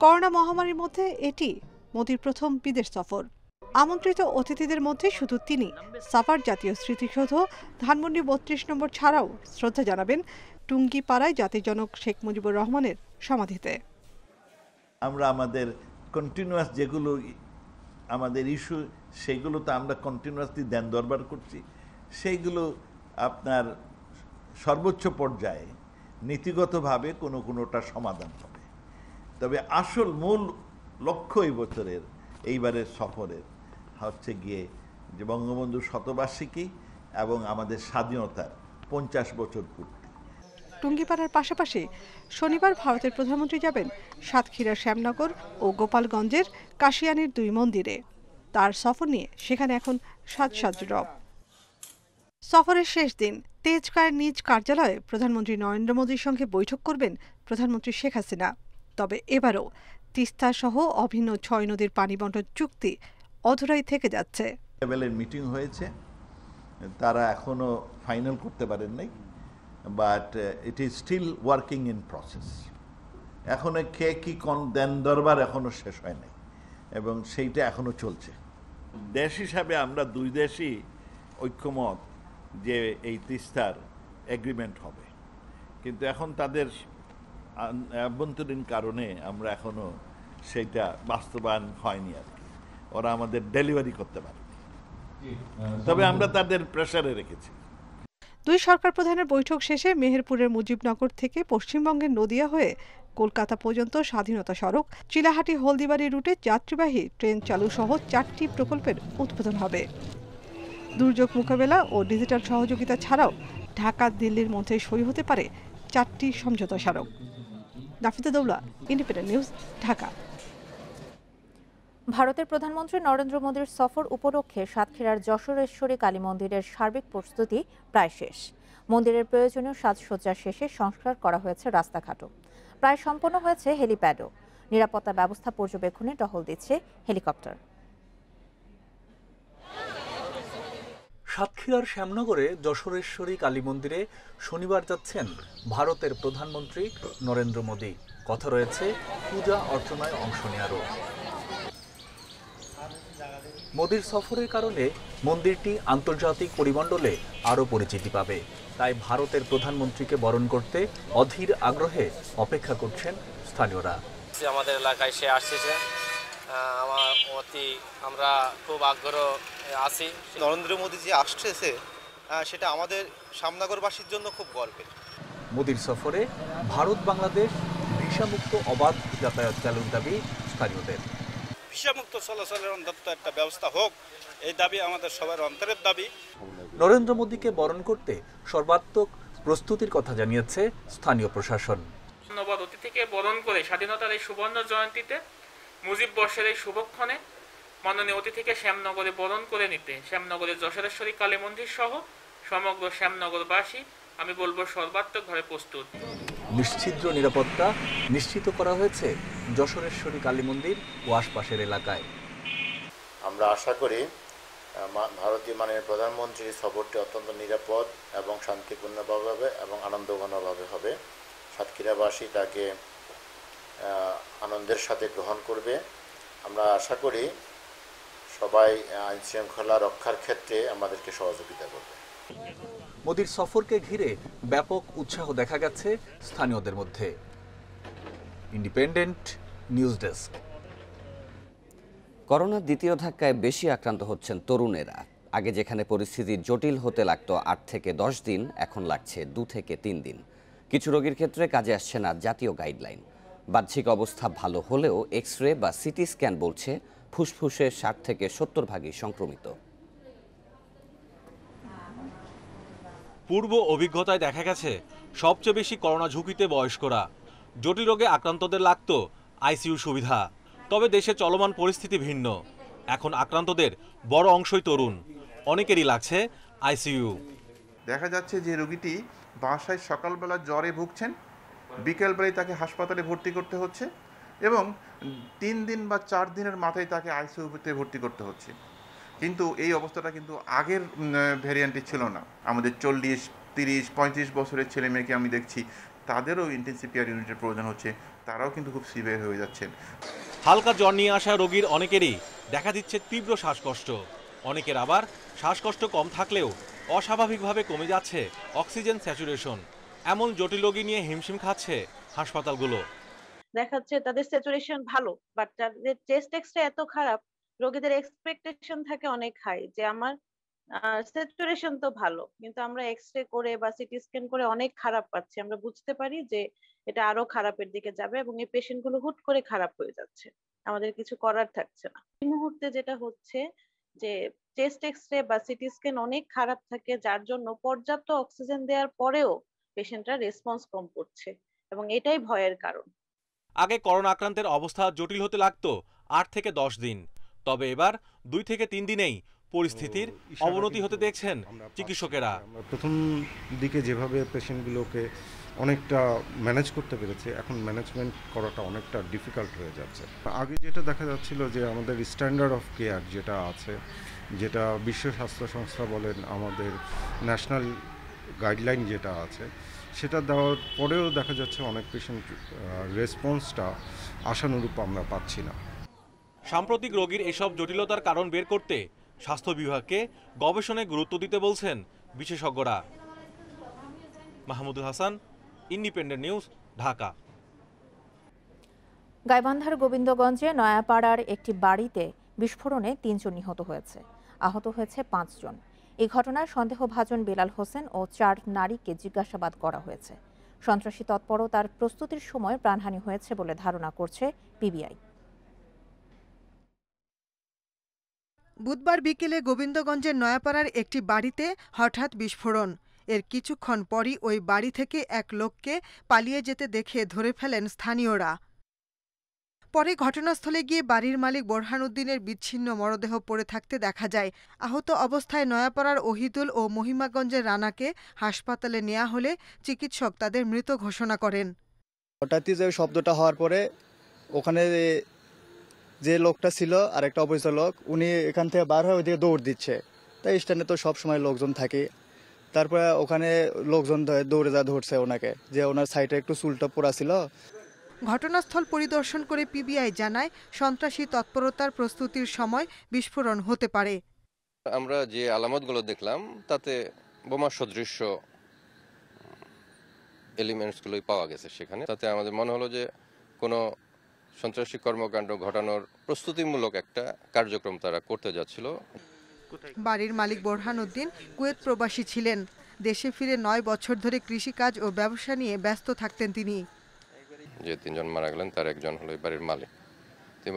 Speaker 13: করোনা মহামারীর মধ্যে এটি মোদীর প্রথম বিদেশ সফর। আমন্ত্রিত অতিথিদের মধ্যে শুধু তিনি সাভার জাতীয় স্মৃতিসৌধ, ধানমন্ডি 32 নম্বর ছাড়াও শ্রদ্ধা জানাবেন টুঙ্গিপাড়ায় জাতির জনক শেখ মুজিবুর রহমানের সমাধিতে।
Speaker 22: আমরা আমাদের কন্টিনিউয়াস যেগুলো আমাদের ইস্যু, সেগুলো তো আমরা কন্টিনিউয়াসলি দেন দরবার করছি, সেইগুলো আপনার সর্বোচ্চ পর্যায়ে নীতিগতভাবে কোনোটা সমাধান হবে। তবে আসল মূল লক্ষ্য এই বছরের এইবারের সফরের হচ্ছে গিয়ে যে বঙ্গবন্ধুর শতবার্ষিকী এবং আমাদের স্বাধীনতার 50 বছর পূর্তি।
Speaker 13: টুঙ্গিপাড়ার পাশাপাশি শনিবার ভারতের প্রধানমন্ত্রী যাবেন সাতক্ষীরার শ্যামনগর ও গোপালগঞ্জের কাশিয়ানীর 2 মন্দিরে। তার সফর নিয়ে সেখানে এখন সাজ রব। সফরের শেষ দিন তেজগাঁয়ের নিজ কার্যালয়ে প্রধানমন্ত্রী নরেন্দ্র মোদীর সঙ্গে বৈঠক করবেন প্রধানমন্ত্রী শেখ হাসিনা। তবে এবারও তিস্তা সহ অভিন্ন 6 নদীর পানি বণ্টন চুক্তি অধরাই থেকে যাচ্ছে।
Speaker 22: লেভেলের মিটিং হয়েছে, তারা এখনো ফাইনাল করতে পারেন নাই, but it is still working in process. এখনো কে কি দেন দরবার এখনো শেষ হয় নাই এবং সেইটা এখনো চলছে। দেশ হিসাবে আমরা 2 দেশই ঐক্যমত যে এই তিস্তার এগ্রিমেন্ট হবে, কিন্তু এখন তাদের আভ্যন্তরীণ কারণে আমরা এখনো সেইটা বাস্তবায়ন হয়নি আর কি। ওরা আমাদের ডেলিভারি করতে পারে, তবে আমরা তাদের প্রেসারে রেখেছি।
Speaker 13: 2 সরকার প্রধানের বৈঠক শেষে মেহেরপুরের মুজিবনগর থেকে পশ্চিমবঙ্গের নদিয়া হয়ে কলকাতা পর্যন্ত স্বাধীনতা সড়ক, চিলাহাটি হলদিবাড়ি রুটে যাত্রীবাহী ট্রেন চালু সহ 4টি প্রকল্পের উদ্বোধন হবে।
Speaker 3: দুর্যোগ মোকাবেলা ও ডিজিটাল সহযোগিতা ছাড়াও ঢাকা দিল্লির মধ্যে সই হতে পারে 4টি সমঝোতা স্মারক। নাফিদা দৌলা, ইন্ডিপেন্ডেন্ট নিউজ, ঢাকা।
Speaker 2: ভারতের প্রধানমন্ত্রী নরেন্দ্র মোদীর সফর উপলক্ষে সাতক্ষীরার যশোরেশ্বরী কালী মন্দিরের সার্বিক প্রস্তুতি প্রায় শেষ। মন্দিরের প্রয়োজনীয় সাজসজ্জা শেষে সংস্কার করা হয়েছে রাস্তাঘাটও, প্রায় সম্পন্ন হয়েছে হেলিপ্যাডও। নিরাপত্তা ব্যবস্থা পর্যবেক্ষণে টহল দিচ্ছে হেলিকপ্টার।
Speaker 4: সাতক্ষীরার শ্যামনগরে যশোরেশ্বরী কালী মন্দিরে শনিবার যাচ্ছেন ভারতের প্রধানমন্ত্রী নরেন্দ্র মোদী। কথা রয়েছে পূজা অর্চনায় অংশ নেওয়ারও। মোদীর সফরের কারণে মন্দিরটি আন্তর্জাতিক পরিমণ্ডলে আরও পরিচিতি পাবে। তাই ভারতের প্রধানমন্ত্রীকে বরণ করতে অধীর আগ্রহে অপেক্ষা করছেন স্থানীয়রা।
Speaker 23: আমাদের এলাকায় সে আসছে, আমরা খুব আগ্রহ আছি।
Speaker 24: নরেন্দ্র মোদী যে আসছে সেটা আমাদের শ্যামনগরবাসীর জন্য খুব গর্বের।
Speaker 4: মোদীর সফরে ভারত বাংলাদেশ ভিসামুক্ত অবাধ যাতায়াত চালুর দাবি স্থানীয়দের।
Speaker 25: ভিসামুক্ত চলাচলের অন্তত একটা ব্যবস্থা হোক, এই দাবি আমাদের সবার অন্তরের দাবি।
Speaker 4: নরেন্দ্র মোদীকে বরণ করতে সর্বাত্মক প্রস্তুতির কথা জানিয়েছে স্থানীয় প্রশাসন।
Speaker 26: ধন্যবাদ অতিথিকে বরণ করে স্বাধীনতার এই সুবর্ণ জয়ন্তীতে মুজিব বর্ষের এই শুভক্ষণে মাননীয় অতিথিকে শ্যামনগরে বরণ করে নিতে শ্যামনগরের যশোরেশ্বরী কালী মন্দির সহ সমগ্র শ্যামনগরবাসী আমি বলবো সর্বাত্মকভাবে প্রস্তুত।
Speaker 4: নিশ্ছিদ্র নিরাপত্তা নিশ্চিত করা হয়েছে যশোরেশ্বরী কালী মন্দির ও আশপাশের এলাকায়।
Speaker 27: আমরা আশা করি ভারতীয় মাননীয় প্রধানমন্ত্রীর সফরটি অত্যন্ত নিরাপদ এবং শান্তিপূর্ণভাবে এবং আনন্দঘনভাবে হবে। সাতক্ষীরাবাসী তাকে আনন্দের সাথে গ্রহণ করবে। আমরা আশা করি সবাই আইন শৃঙ্খলা রক্ষার ক্ষেত্রে আমাদেরকে সহযোগিতা করবে।
Speaker 4: মোদীর সফরকে ঘিরে ব্যাপক উৎসাহ দেখা গেছে স্থানীয়দের মধ্যে। Independent news desk.
Speaker 1: করোনার দ্বিতীয় ধাক্কায় বেশি আক্রান্ত হচ্ছেন তরুণেরা। আগে যেখানে পরিস্থিতি জটিল হতে লাগতো 8 থেকে 10 দিন, এখন লাগছে 2 থেকে 3 দিন। কিছু রোগীর ক্ষেত্রে কাজে আসছে না জাতীয় গাইডলাইন। বাহ্যিক অবস্থা ভালো হলেও এক্স রে বা সিটি স্ক্যান বলছে ফুসফুসে 60 থেকে 70 ভাগই সংক্রমিত।
Speaker 28: পূর্ব অভিজ্ঞতায় দেখা গেছে সবচেয়ে বেশি করোনা ঝুঁকিতে বয়স্করা। জটিল রোগে আক্রান্তদের লাগতো আইসিইউ সুবিধা। তবে দেশে চলমান পরিস্থিতি ভিন্ন। এখন আক্রান্তদের বড় অংশই তরুণ, অনেকেরই লাগছে আইসিইউ।
Speaker 29: দেখা যাচ্ছে যে রোগীটি বাসায় সকালবেলা জ্বরে ভুগছেন, বিকেলবেলায় তাকে হাসপাতালে ভর্তি করতে হচ্ছে এবং 3 দিন বা 4 দিনের মাথায় তাকে আইসিইউতে ভর্তি করতে হচ্ছে। কিন্তু এই অবস্থাটা কিন্তু আগের ভ্যারিয়েন্টে ছিল না। আমাদের 40, 30, 35 বছরের ছেলে মেয়েকে আমি দেখছি, তাদেরও ইন্টেনসিভ কেয়ার ইউনিটের প্রয়োজন হচ্ছে, তারাও কিন্তু খুব সিভিয়ার হয়ে যাচ্ছেন।
Speaker 28: হালকা জ্বর নিয়ে আসা রোগীর অনেকেরই দেখা দিচ্ছে তীব্র শ্বাসকষ্ট। অনেকের আবার শ্বাসকষ্ট কম থাকলেও অস্বাভাবিকভাবে কমে যাচ্ছে অক্সিজেন স্যাচুরেশন। এমন জটিল রোগী নিয়ে হিমশিম খাচ্ছে হাসপাতালগুলো।
Speaker 30: দেখা যাচ্ছে তাদের স্যাচুরেশন ভালো, বাট তাদের চেস্ট এক্সরে এত খারাপ, রোগীদের এক্সপেকটেশন থাকে অনেক হাই যে আমার স্যাচুরেশন তো ভালো, কিন্তু আমরা এক্সরে করে বা সিটি স্ক্যান করে অনেক খারাপ পাচ্ছি। আমরা বুঝতে পারি যে এটা আরো খারাপের দিকে যাবে এবং এই পেশেন্ট গুলো হুট করে খারাপ হয়ে যাচ্ছে, আমাদের কিছু করার থাকছে না। এই মুহূর্তে যেটা হচ্ছে যে চেস্ট এক্সরে বা সিটি স্ক্যান অনেক খারাপ থাকে, যার জন্য পর্যাপ্ত অক্সিজেন দেওয়ার পরেও পেশেন্টরা রেসপন্স কম করছে এবং এটাই ভয়ের কারণ।
Speaker 28: আগে করোনা আক্রান্তের অবস্থা জটিল হতে লাগতো 8 থেকে 10 দিন, তবে এবার 2 থেকে 3 দিনেই পরিস্থিতির অবনতি হতে দেখছেন চিকিৎসকেরা।
Speaker 31: প্রথম দিকে যেভাবে পেশেন্টগুলোকে অনেকটা ম্যানেজ করতে পেরেছে, এখন ম্যানেজমেন্ট করাটা অনেকটা ডিফিকাল্ট হয়ে যাচ্ছে। আগে যেটা দেখা যাচ্ছিল যে আমাদের স্ট্যান্ডার্ড অফ কেয়ার যেটা আছে, যেটা বিশ্ব স্বাস্থ্য সংস্থা বলেন, আমাদের ন্যাশনাল গাইডলাইন যেটা আছে, সেটা দেওয়ার পরেও দেখা যাচ্ছে অনেক পেশেন্ট রেসপন্সটা আশানুরূপ আমরা পাচ্ছি না।
Speaker 28: সাম্প্রতিক রোগীর এসব জটিলতার কারণ বের করতে স্বাস্থ্য বিভাগকে গবেষণায় গুরুত্ব দিতে বলছেন বিশেষজ্ঞরা। Mahmudul Hasan, Independent News, Dhaka.
Speaker 2: গাইবান্ধার গোবিন্দগঞ্জে নয়াপাড়ার একটি বাড়িতে বিস্ফোরণে 3 জন নিহত হয়েছে, আহত হয়েছে 5 জন। এই ঘটনায় সন্দেহভাজন বেলাল হোসেন ও 4 নারীকে জিজ্ঞাসাবাদ করা হয়েছে। সন্ত্রাসী তৎপরতার প্রস্তুতির সময় প্রাণহানি হয়েছে বলে ধারণা করছে পিবিআই।
Speaker 5: বুধবার বিকেলে গোবিন্দগঞ্জের নয়াপাড়ার একটি বাড়িতে হঠাৎ বিস্ফোরণ। এর কিছুক্ষণ পরই ওই বাড়ি থেকে এক লোককে পালিয়ে যেতে দেখে ধরে ফেলেন স্থানীয়রা। পরে ঘটনাস্থলে গিয়ে বাড়ির মালিক বোরহান উদ্দিনের বিচ্ছিন্ন মরদেহ পড়ে থাকতে দেখা যায়। আহত অবস্থায় নয়াপাড়ার ওহিদুল ও মহিমাগঞ্জের রানাকে হাসপাতালে নেওয়া হলে চিকিৎসক তাদের মৃত ঘোষণা করেন।
Speaker 6: হঠাৎই যে শব্দটা হওয়ার পরে ওখানে যে লোকটা ছিল আর একটা অপরিচিত লোক, উনি এখান থেকে বার হয়ে ওইদিকে দৌড় দিচ্ছে। তাই স্ট্যান্ডে তো সবসময় লোকজন থাকে। তারপরে ওখানে লোকজন দৌড়ে ধরছে ওনাকে, যে ওনার সাইডে একটু চুলটা পোড়া ছিল।
Speaker 5: ঘটনাস্থল পরিদর্শন করে পিবিআই জানায় সন্ত্রাসী তৎপরতার প্রস্তুতির সময় বিস্ফোরণ হতে পারে।
Speaker 7: আমরা যে আলামতগুলো দেখলাম তাতে বোমা সদৃশ্য এলিমেন্টসগুলোই পাওয়া গেছে সেখানে। তাতে আমাদের মনে হলো যে কোনো সন্ত্রাসী কর্মকাণ্ড ঘটানোর প্রস্তুতিমূলক একটা কার্যক্রম তারা করতে যাচ্ছিল।
Speaker 5: বাড়ির মালিক বোরহান উদ্দিন কুয়েত প্রবাসী ছিলেন। দেশে ফিরে 9 বছর ধরে কৃষিকাজ ও ব্যবসা নিয়ে ব্যস্ত থাকতেন তিনি।
Speaker 7: যে 3 জন মারা গেলেন তার একজন হলো বাড়ির মালিক।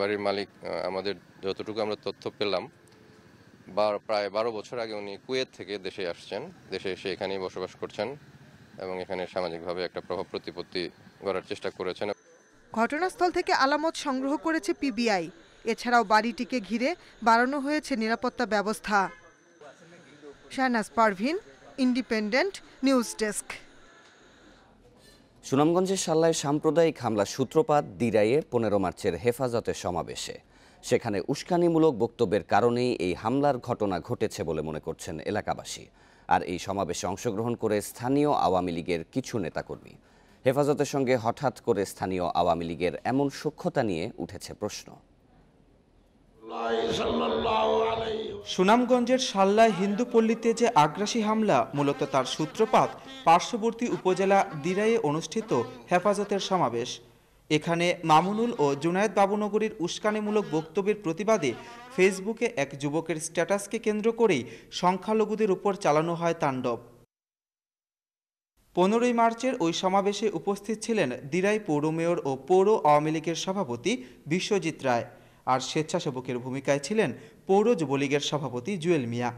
Speaker 7: বাড়ির মালিক আমাদের যতটুকু আমরা তথ্য পেলাম, প্রায় 12 বছর আগে উনি কুয়েত থেকে দেশে আসছেন। দেশে এসে এখানেই বসবাস করছেন এবং এখানে সামাজিকভাবে একটা প্রভাব প্রতিপত্তি গড়ার চেষ্টা করেছেন।
Speaker 5: ঘটনাস্থল থেকে আলামত সংগ্রহ করেছে পিবিআই। এছাড়াও বাড়িটিকে ঘিরে বাড়ানো হয়েছে নিরাপত্তা ব্যবস্থা। Shahnaz Parvin, independent news desk.
Speaker 1: সুনামগঞ্জের সাল্লায় সাম্প্রদায়িক হামলার সূত্রপাত দিরাইয়ে 15 মার্চের হেফাজতের সমাবেশে। সেখানে উস্কানিমূলক বক্তব্যের কারণেই এই হামলার ঘটনা ঘটেছে বলে মনে করছেন এলাকাবাসী। আর এই সমাবেশে অংশগ্রহণ করে স্থানীয় আওয়ামী লীগের কিছু নেতাকর্মী। হেফাজতের সঙ্গে হঠাৎ করে স্থানীয় আওয়ামী লীগের এমন সখ্যতা নিয়ে উঠেছে প্রশ্ন।
Speaker 8: সুনামগঞ্জের সাল্লায় হিন্দু পল্লীতে যে আগ্রাসী হামলা, মূলত তার সূত্রপাত পার্শ্ববর্তী উপজেলা দিরাইয়ে অনুষ্ঠিত হেফাজতের সমাবেশ। এখানে মামুনুল ও জুনায়েদ বাবুনগরীর উস্কানিমূলক বক্তব্যের প্রতিবাদে ফেসবুকে এক যুবকের স্ট্যাটাসকে কেন্দ্র করেই সংখ্যালঘুদের উপর চালানো হয় তাণ্ডব। 15 মার্চের ওই সমাবেশে উপস্থিত ছিলেন দিরাই পৌর মেয়র ও পৌর আওয়ামী লীগের সভাপতি বিশ্বজিৎ রায়। আর স্বেচ্ছাসেবকের ভূমিকায় ছিলেন পৌর যুবলীগের সভাপতি জুয়েল মিয়া।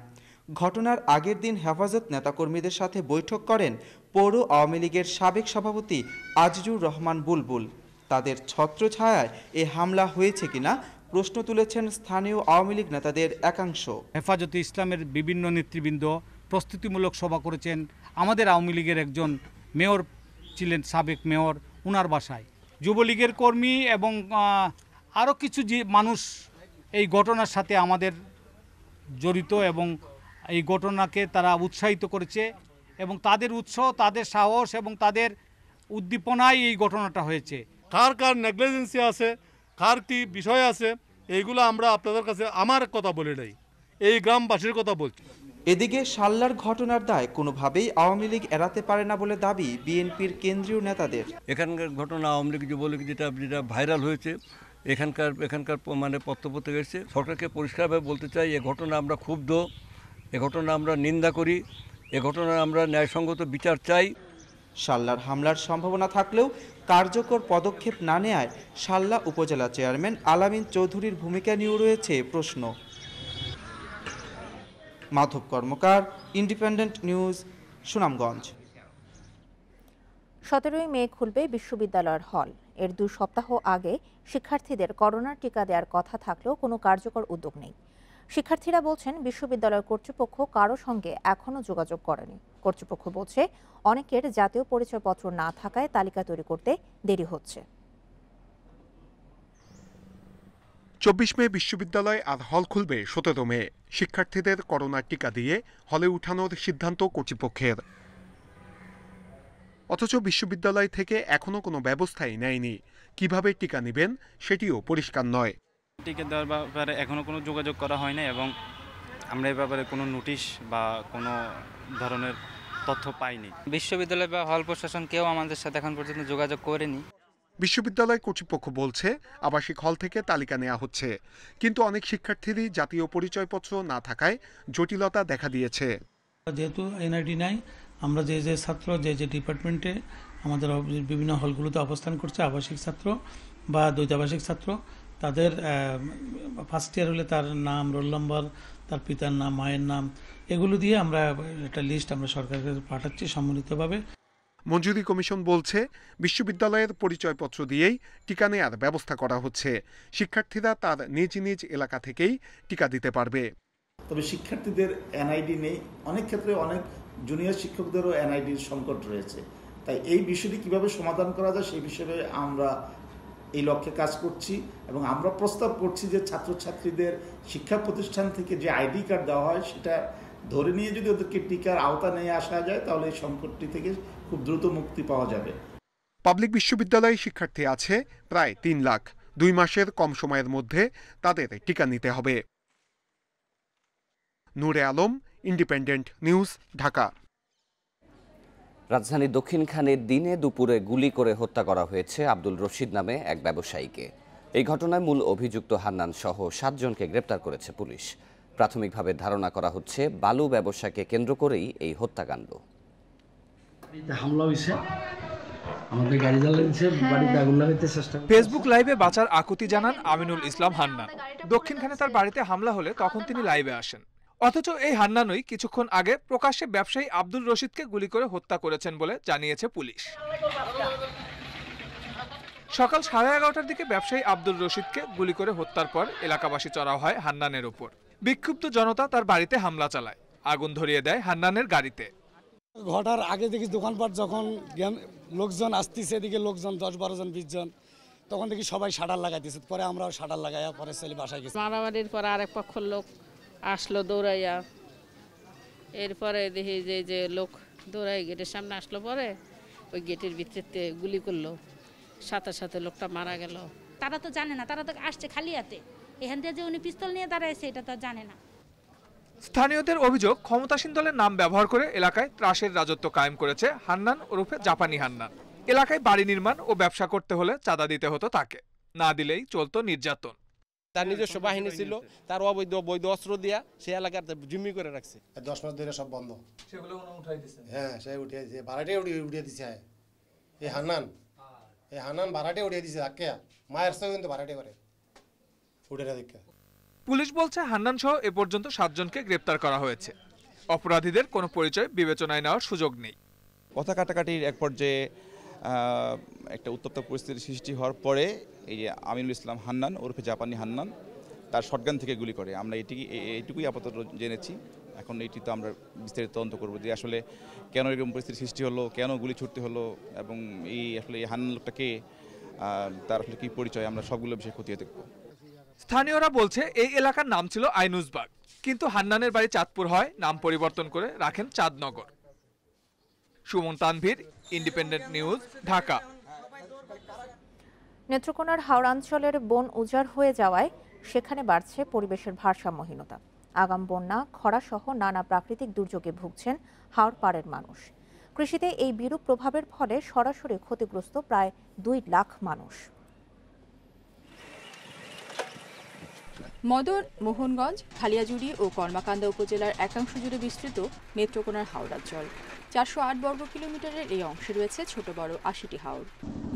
Speaker 8: ঘটনার আগের দিন হেফাজত নেতাকর্মীদের সাথে বৈঠক করেন পৌর আওয়ামী লীগের সাবেক সভাপতি আজিজুর রহমান বুলবুল। তাদের ছত্রছায়ায় এ হামলা হয়েছে কিনা প্রশ্ন তুলেছেন স্থানীয় আওয়ামী লীগ নেতাদের একাংশ।
Speaker 9: হেফাজতে ইসলামের বিভিন্ন নেতৃবৃন্দ প্রস্তুতিমূলক সভা করেছেন। আমাদের আওয়ামী লীগের একজন মেয়র ছিলেন, সাবেক মেয়র, ওনার বাসায় যুবলীগের কর্মী এবং আরও কিছু যে মানুষ এই ঘটনার সাথে আমাদের জড়িত এবং এই ঘটনাকে তারা উৎসাহিত করেছে এবং তাদের উৎসাহ, তাদের সাহস এবং তাদের উদ্দীপনায় এই ঘটনাটা হয়েছে।
Speaker 10: কার কার নেগলিজেন্সি আছে, কার কি বিষয় আছে, এইগুলো আমরা আপনাদের কাছে আমার কথা বলে নাই, এই গ্রামবাসীর কথা বলছি।
Speaker 8: এদিকে সাল্লার ঘটনার দায় কোনোভাবেই আওয়ামী লীগ এড়াতে পারে না বলে দাবি বিএনপির কেন্দ্রীয় নেতাদের।
Speaker 11: এখানকার ঘটনা আওয়ামী লীগ যুবলীগ যেটা ভাইরাল হয়েছে, এখানকার মানে পত্রপত্রিকা এসেছে। সরকারকে পরিষ্কারভাবে বলতে চাই, এ ঘটনা আমরা ক্ষুব্ধ, এ ঘটনা আমরা নিন্দা করি, এ ঘটনা আমরা ন্যায়সঙ্গত বিচার চাই।
Speaker 8: সাল্লার হামলার সম্ভাবনা থাকলেও কার্যকর পদক্ষেপ না নেয়ায় সাল্লা উপজেলা চেয়ারম্যান আলামিন চৌধুরীর ভূমিকা নিয়েও রয়েছে প্রশ্ন। মাধব কর্মকার, ইন্ডিপেন্ডেন্ট নিউজ, সুনামগঞ্জ।
Speaker 2: 17 মে খুলবে বিশ্ববিদ্যালয়ের হল। এর 2 সপ্তাহ আগে শিক্ষার্থীদের করোনার টিকা দেওয়ার কথা থাকলেও কোনো কার্যকর উদ্যোগ নেই। শিক্ষার্থীরা বলছেন বিশ্ববিদ্যালয় কর্তৃপক্ষ কারো সঙ্গে এখনও যোগাযোগ করেনি। কর্তৃপক্ষ বলছে অনেকের জাতীয় পরিচয়পত্র না থাকায় তালিকা তৈরি করতে দেরি হচ্ছে।
Speaker 12: 24 মে বিশ্ববিদ্যালয় আর হল খুলবে 17 মে। শিক্ষার্থীদের করোনার টিকা দিয়ে হলে উঠানোর সিদ্ধান্ত কর্তৃপক্ষের। অথচ বিশ্ববিদ্যালয় থেকে এখনো কোনো ব্যবস্থাই নেয়নি। কিভাবে টিকা নেবেন সেটিও পরিষ্কার নয়।
Speaker 14: টিকা দেওয়ার ব্যাপারে এখনো কোনো যোগাযোগ করা হয় না এবং আমরা এই ব্যাপারে কোনো নোটিশ বা কোনো ধরনের তথ্য পাইনি।
Speaker 15: বিশ্ববিদ্যালয় বা হল প্রশাসন কেউ আমাদের সাথে এখন পর্যন্ত যোগাযোগ করেনি।
Speaker 12: বিশ্ববিদ্যালয় কর্তৃপক্ষ বলছে আবাসিক হল থেকে তালিকা নেওয়া হচ্ছে, কিন্তু অনেক শিক্ষার্থীরই জাতীয় পরিচয়পত্র না থাকায় জটিলতা দেখা দিয়েছে।
Speaker 17: যেহেতু এনআইডি নাই, আমরা যে ছাত্র যে ডিপার্টমেন্টে আমাদের বিভিন্ন হলগুলোতে অবস্থান করছে, আবাসিক ছাত্র বা দ্বৈতাবাসিক ছাত্র, তাদের ফার্স্ট ইয়ার হলে তার নাম, রোল নম্বর, তার পিতার নাম, মায়ের নাম, এগুলো দিয়ে আমরা একটা লিস্ট আমরা সরকারকে পাঠাচ্ছি সম্মিলিতভাবে।
Speaker 12: মঞ্জুরি কমিশন বলছে বিশ্ববিদ্যালয়ের পরিচয়পত্র দিয়েই টিকা নেয়ার ব্যবস্থা করা হচ্ছে। শিক্ষার্থীরা তার নিজ নিজ এলাকা থেকেই টিকা দিতে পারবে।
Speaker 3: তবে শিক্ষার্থীদের এনআইডি নেই, অনেক ক্ষেত্রে অনেক জুনিয়র শিক্ষকদেরও এনআইডির সংকট রয়েছে। তাই এই বিষয়টি কিভাবে সমাধান করা যায় সেই বিষয়ে আমরা এই লক্ষ্যে কাজ করছি এবং আমরা প্রস্তাব করছি যে ছাত্রছাত্রীদের শিক্ষা প্রতিষ্ঠান থেকে যে আইডি কার্ড দেওয়া হয় সেটা ধরে নিয়ে যদি ওদেরকে টিকার আওতা নিয়ে আসা যায় তাহলে এই সংকটটি থেকে খুব দ্রুত মুক্তি পাওয়া যাবে।
Speaker 12: পাবলিক বিশ্ববিদ্যালয়ে শিক্ষার্থী আছে প্রায় 3 লাখ। 2 মাসের কম সময়ের মধ্যে তাদের টিকা নিতে হবে। নূরে আলম, ইন্ডিপেন্ডেন্ট নিউজ, ঢাকা।
Speaker 1: রাজধানীর দক্ষিণখানে দিনে দুপুরে গুলি করে হত্যা করা হয়েছে আব্দুল রশিদ নামে এক ব্যবসায়ীকে। এই ঘটনায় মূল অভিযুক্ত হান্নান সহ 7 জনকে গ্রেপ্তার করেছে পুলিশ। প্রাথমিকভাবে ধারণা করা হচ্ছে বালু ব্যবসাকে কেন্দ্র করেই এই হত্যাকাণ্ড।
Speaker 13: হামলা হয়েছে, আমাদের গাড়ি জ্বালিয়েছে, বাড়িতে আগুন লাগাইতে চেষ্টা।
Speaker 16: ফেসবুক লাইভে বাঁচার আকুতি জানান আমিনুল ইসলাম হান্নান। দক্ষিণখানে তার বাড়িতে হামলা হলে তখন তিনি লাইভে আসেন। অথচ এই হান্নানই কিছুক্ষণ আগে প্রকাশ্যে ব্যবসায়ী আব্দুল রশিদকে গুলি করে হত্যা করেছেন বলে জানিয়েছে পুলিশ। সকাল 11:30টার দিকে ব্যবসায়ী আব্দুল রশিদকে গুলি করে হত্যার পর এলাকাবাসী চড়াও হয় হান্নানের ওপর। বিক্ষুব্ধ জনতা তার বাড়িতে হামলা চালায়, আগুন ধরিয়ে দেয় হান্নানের গাড়িতে।
Speaker 13: ঘটার আগে দেখি দোকানপাট যখন লোকজন আসতেছে, এদিকে লোকজন 10-12 জন 20 জন, তখন দেখি সবাই শাটার লাগাইতেছে। পরে আমরাও শাটার লাগাইয়া পরে ছেলে বাসায় গেছি।
Speaker 18: মারামারির পর আরেক পক্ষের লোক আসলো দৌড়াইয়া, এরপরে দেখি যে লোক দৌড়াই গেটের সামনে আসলো, পরে ওই গেটের ভিতরে গুলি করলো, সাথে সাথে লোকটা মারা গেল।
Speaker 19: তারা তো জানে না, তারা তো আসছে খালি হাতে, এখান থেকে যে উনি পিস্তল নিয়ে দাঁড়াইছে এটা তো জানে না।
Speaker 16: স্থানীয়দের অভিযোগ, ক্ষমতাসীন দলের নাম ব্যবহার করে এলাকায় ত্রাসের রাজত্ব কায়েম করেছে হান্নান ওরফে জাপানি হান্নান। এলাকায় বাড়ি নির্মাণ ও ব্যবসা করতে হলে চাঁদা দিতে হতো তাকে, না দিলেই চলতো নির্যাতন।
Speaker 20: তার নিজস্ব বাহিনী ছিল, তার অবৈধ বৈধ অস্ত্র দিয়া সে এলাকার জিম্মি করে রাখছে।
Speaker 13: 10 মাস ধরে সব বন্ধ, সেগুলো উঠাই দিছে। হ্যাঁ, সে উঠিয়ে দিছে, ভাড়াটে উঠিয়ে দিছে। এই হান্নান ভাড়াটে উঠিয়ে দিছে, আকে মায়ের সঙ্গে কিন্তু ভাড়াটে করে উঠে দেখা।
Speaker 16: পুলিশ বলছে হান্নান সহ এ পর্যন্ত 7 জনকে গ্রেপ্তার করা হয়েছে। অপরাধীদের কোনো পরিচয় বিবেচনায় নেওয়ার সুযোগ নেই।
Speaker 21: কথা কাটাকাটির এক পর্যায়ে একটা উত্তপ্ত পরিস্থিতির সৃষ্টি হওয়ার পরে এই যে আমিনুল ইসলাম হান্নান ওরফে জাপানি হান্নান তার শটগান থেকে গুলি করে। আমরা এইটুকুই আপাতত জেনেছি। এখন এইটি তো আমরা বিস্তারিত তদন্ত করবো যে আসলে কেন এরকম পরিস্থিতির সৃষ্টি হলো, কেন গুলি ছুটতে হলো, এবং এই আসলে এই হান্নান লোকটা কে, তার আসলে কী পরিচয়, আমরা সবগুলো বিষয় খতিয়ে দেখব।
Speaker 16: স্থানীয়রা বলছে এই এলাকার নাম ছিল আইনুসবাগ, কিন্তু হান্নানের বাড়ি চাঁদপুর হয় নাম পরিবর্তন করে রাখেন চাঁদনগর। Suman Tanvir, Independent News, Dhaka.
Speaker 2: নেত্রকোনার হাওড়াঞ্চলের বন উজাড় হয়ে যাওয়ায় সেখানে বাড়ছে পরিবেশের ভারসাম্যহীনতা। আগাম বন্যা, খরাসহ নানা প্রাকৃতিক দুর্যোগে ভুগছেন হাওড় পাড়ের মানুষ। কৃষিতে এই বিরূপ প্রভাবের ফলে সরাসরি ক্ষতিগ্রস্ত প্রায় 2 লাখ মানুষ।
Speaker 22: মদন, মোহনগঞ্জ, খালিয়াজুড়ি ও কর্মাকান্দা উপজেলার একাংশ জুড়ে বিস্তৃত নেত্রকোনার হাওড়াঞ্চল। 408 বর্গ কিলোমিটারের এই অংশে রয়েছে ছোট বড় 80টি হাওর।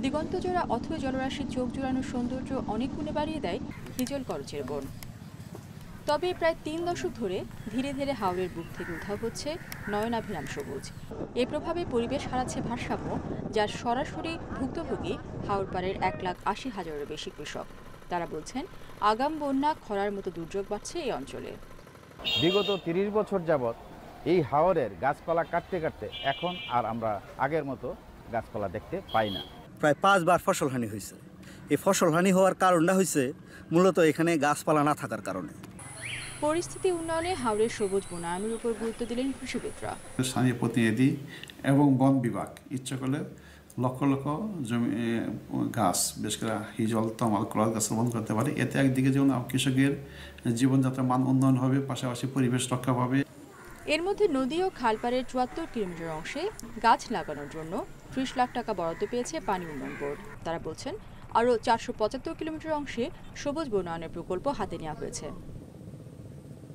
Speaker 22: দিগন্তজোড়া অথবা জলরাশির চোখ জোড়ানোর সৌন্দর্য অনেক গুণে বাড়িয়ে দেয় হিজল করচের বন। তবে প্রায় 3 দশক ধরে ধীরে ধীরে হাওরের বুক থেকে উধাও হচ্ছে নয়নাভিরাম সবুজ। এর প্রভাবে পরিবেশ হারাচ্ছে ভারসাম্য, যার সরাসরি ভুক্তভোগী হাওড়পাড়ের 1,80,000-এরও বেশি কৃষক। তারা বলছেন আগাম বন্যা, খরার মতো দুর্যোগ বাড়ছে এই অঞ্চলে।
Speaker 23: বিগত 30 বছর যাবৎ এই হাওরের গাছপালা কাটতে কাটতে এখন আর আমরা আগের মতো গাছপালা দেখতে পাই না।
Speaker 24: প্রায় 5 বার ফসলহানি হয়েছে। এই ফসলহানি হওয়ার কারণটা হয়েছে মূলত এখানে গাছপালা না থাকার কারণে।
Speaker 22: পরিস্থিতি উন্নয়নে হাওরের সবুজ বনায়নের উপর গুরুত্ব দিলেন কৃষিবিদরা।
Speaker 25: স্থানীয় প্রতিনিধি এবং বন বিভাগ ইচ্ছা করলে লক্ষ লক্ষ জমি গাছ, বিশেষ করে হিজল, তমাল, ক্রস গাছ রোপণ করতে পারে। এতে একদিকে যেমন কৃষকের জীবনযাত্রার মান উন্নয়ন হবে, পাশাপাশি পরিবেশ রক্ষা পাবে।
Speaker 22: এর মধ্যে নদী ও খালপাড়ের 74 কিলোমিটার অংশে গাছ লাগানোর জন্য 30 লাখ টাকা বরাদ্দ পেয়েছে পানি উন্নয়ন বোর্ড। তারা বলছেন আরও 475 কিলোমিটার অংশে সবুজ বনায়নের প্রকল্প হাতে নেওয়া হয়েছে।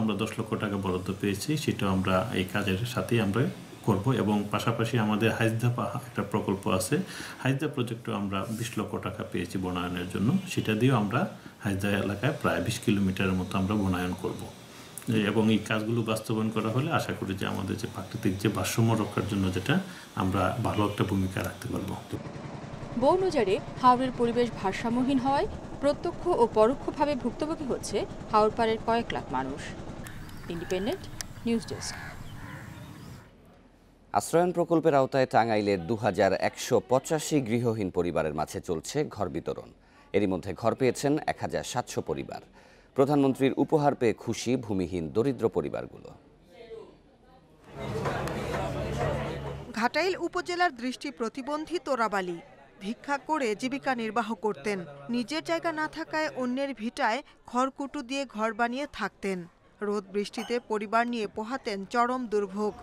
Speaker 32: আমরা 10 লক্ষ টাকা বরাদ্দ পেয়েছি, সেটা আমরা এই কাজের সাথে আমরা
Speaker 25: করব এবং পাশাপাশি আমাদের হাইজদা একটা প্রকল্প আছে, হাইজদা প্রজেক্টও আমরা 20 লক্ষ টাকা পেয়েছি বনায়নের জন্য। সেটা দিয়েও আমরা হাইজদা এলাকায় প্রায় 20 কিলোমিটারের মতো আমরা বনায়ন করব এবং এই কাজগুলো বাস্তবায়ন করা হলে আশা করি যে আমাদের যে প্রাকৃতিক যে ভারসাম্য রক্ষার জন্য যেটা আমরা ভালো একটা ভূমিকা রাখতে পারবো।
Speaker 22: বনউজাড়ে হাওরের পরিবেশ ভারসাম্যহীন হওয়ায় প্রত্যক্ষ ও পরোক্ষভাবে ভুক্তভোগী হচ্ছে হাওরপাড়ের কয়েক লাখ মানুষ। Independent news desk.
Speaker 1: আশ্রয়ন প্রকল্পের আওতায় টাঙ্গাইলের 2185 গৃহহীন পরিবারের মাঝে চলছে ঘর বিতরণ। এরই মধ্যে ঘর পেয়েছেন 1700 পরিবার। প্রধানমন্ত্রীর উপহার পেয়ে খুশি ভূমিহীন দরিদ্র পরিবারগুলো।
Speaker 4: ঘাটাইল উপজেলার দৃষ্টি প্রতিবন্ধী তোরাবালি ভিক্ষা করে জীবিকা নির্বাহ করতেন। নিজের জায়গা না থাকায় অন্যের ভিটায় খড়কুটো দিয়ে ঘর বানিয়ে থাকতেন। রোদ বৃষ্টিতে পরিবার নিয়ে পোহাতেন চরম দুর্ভোগ।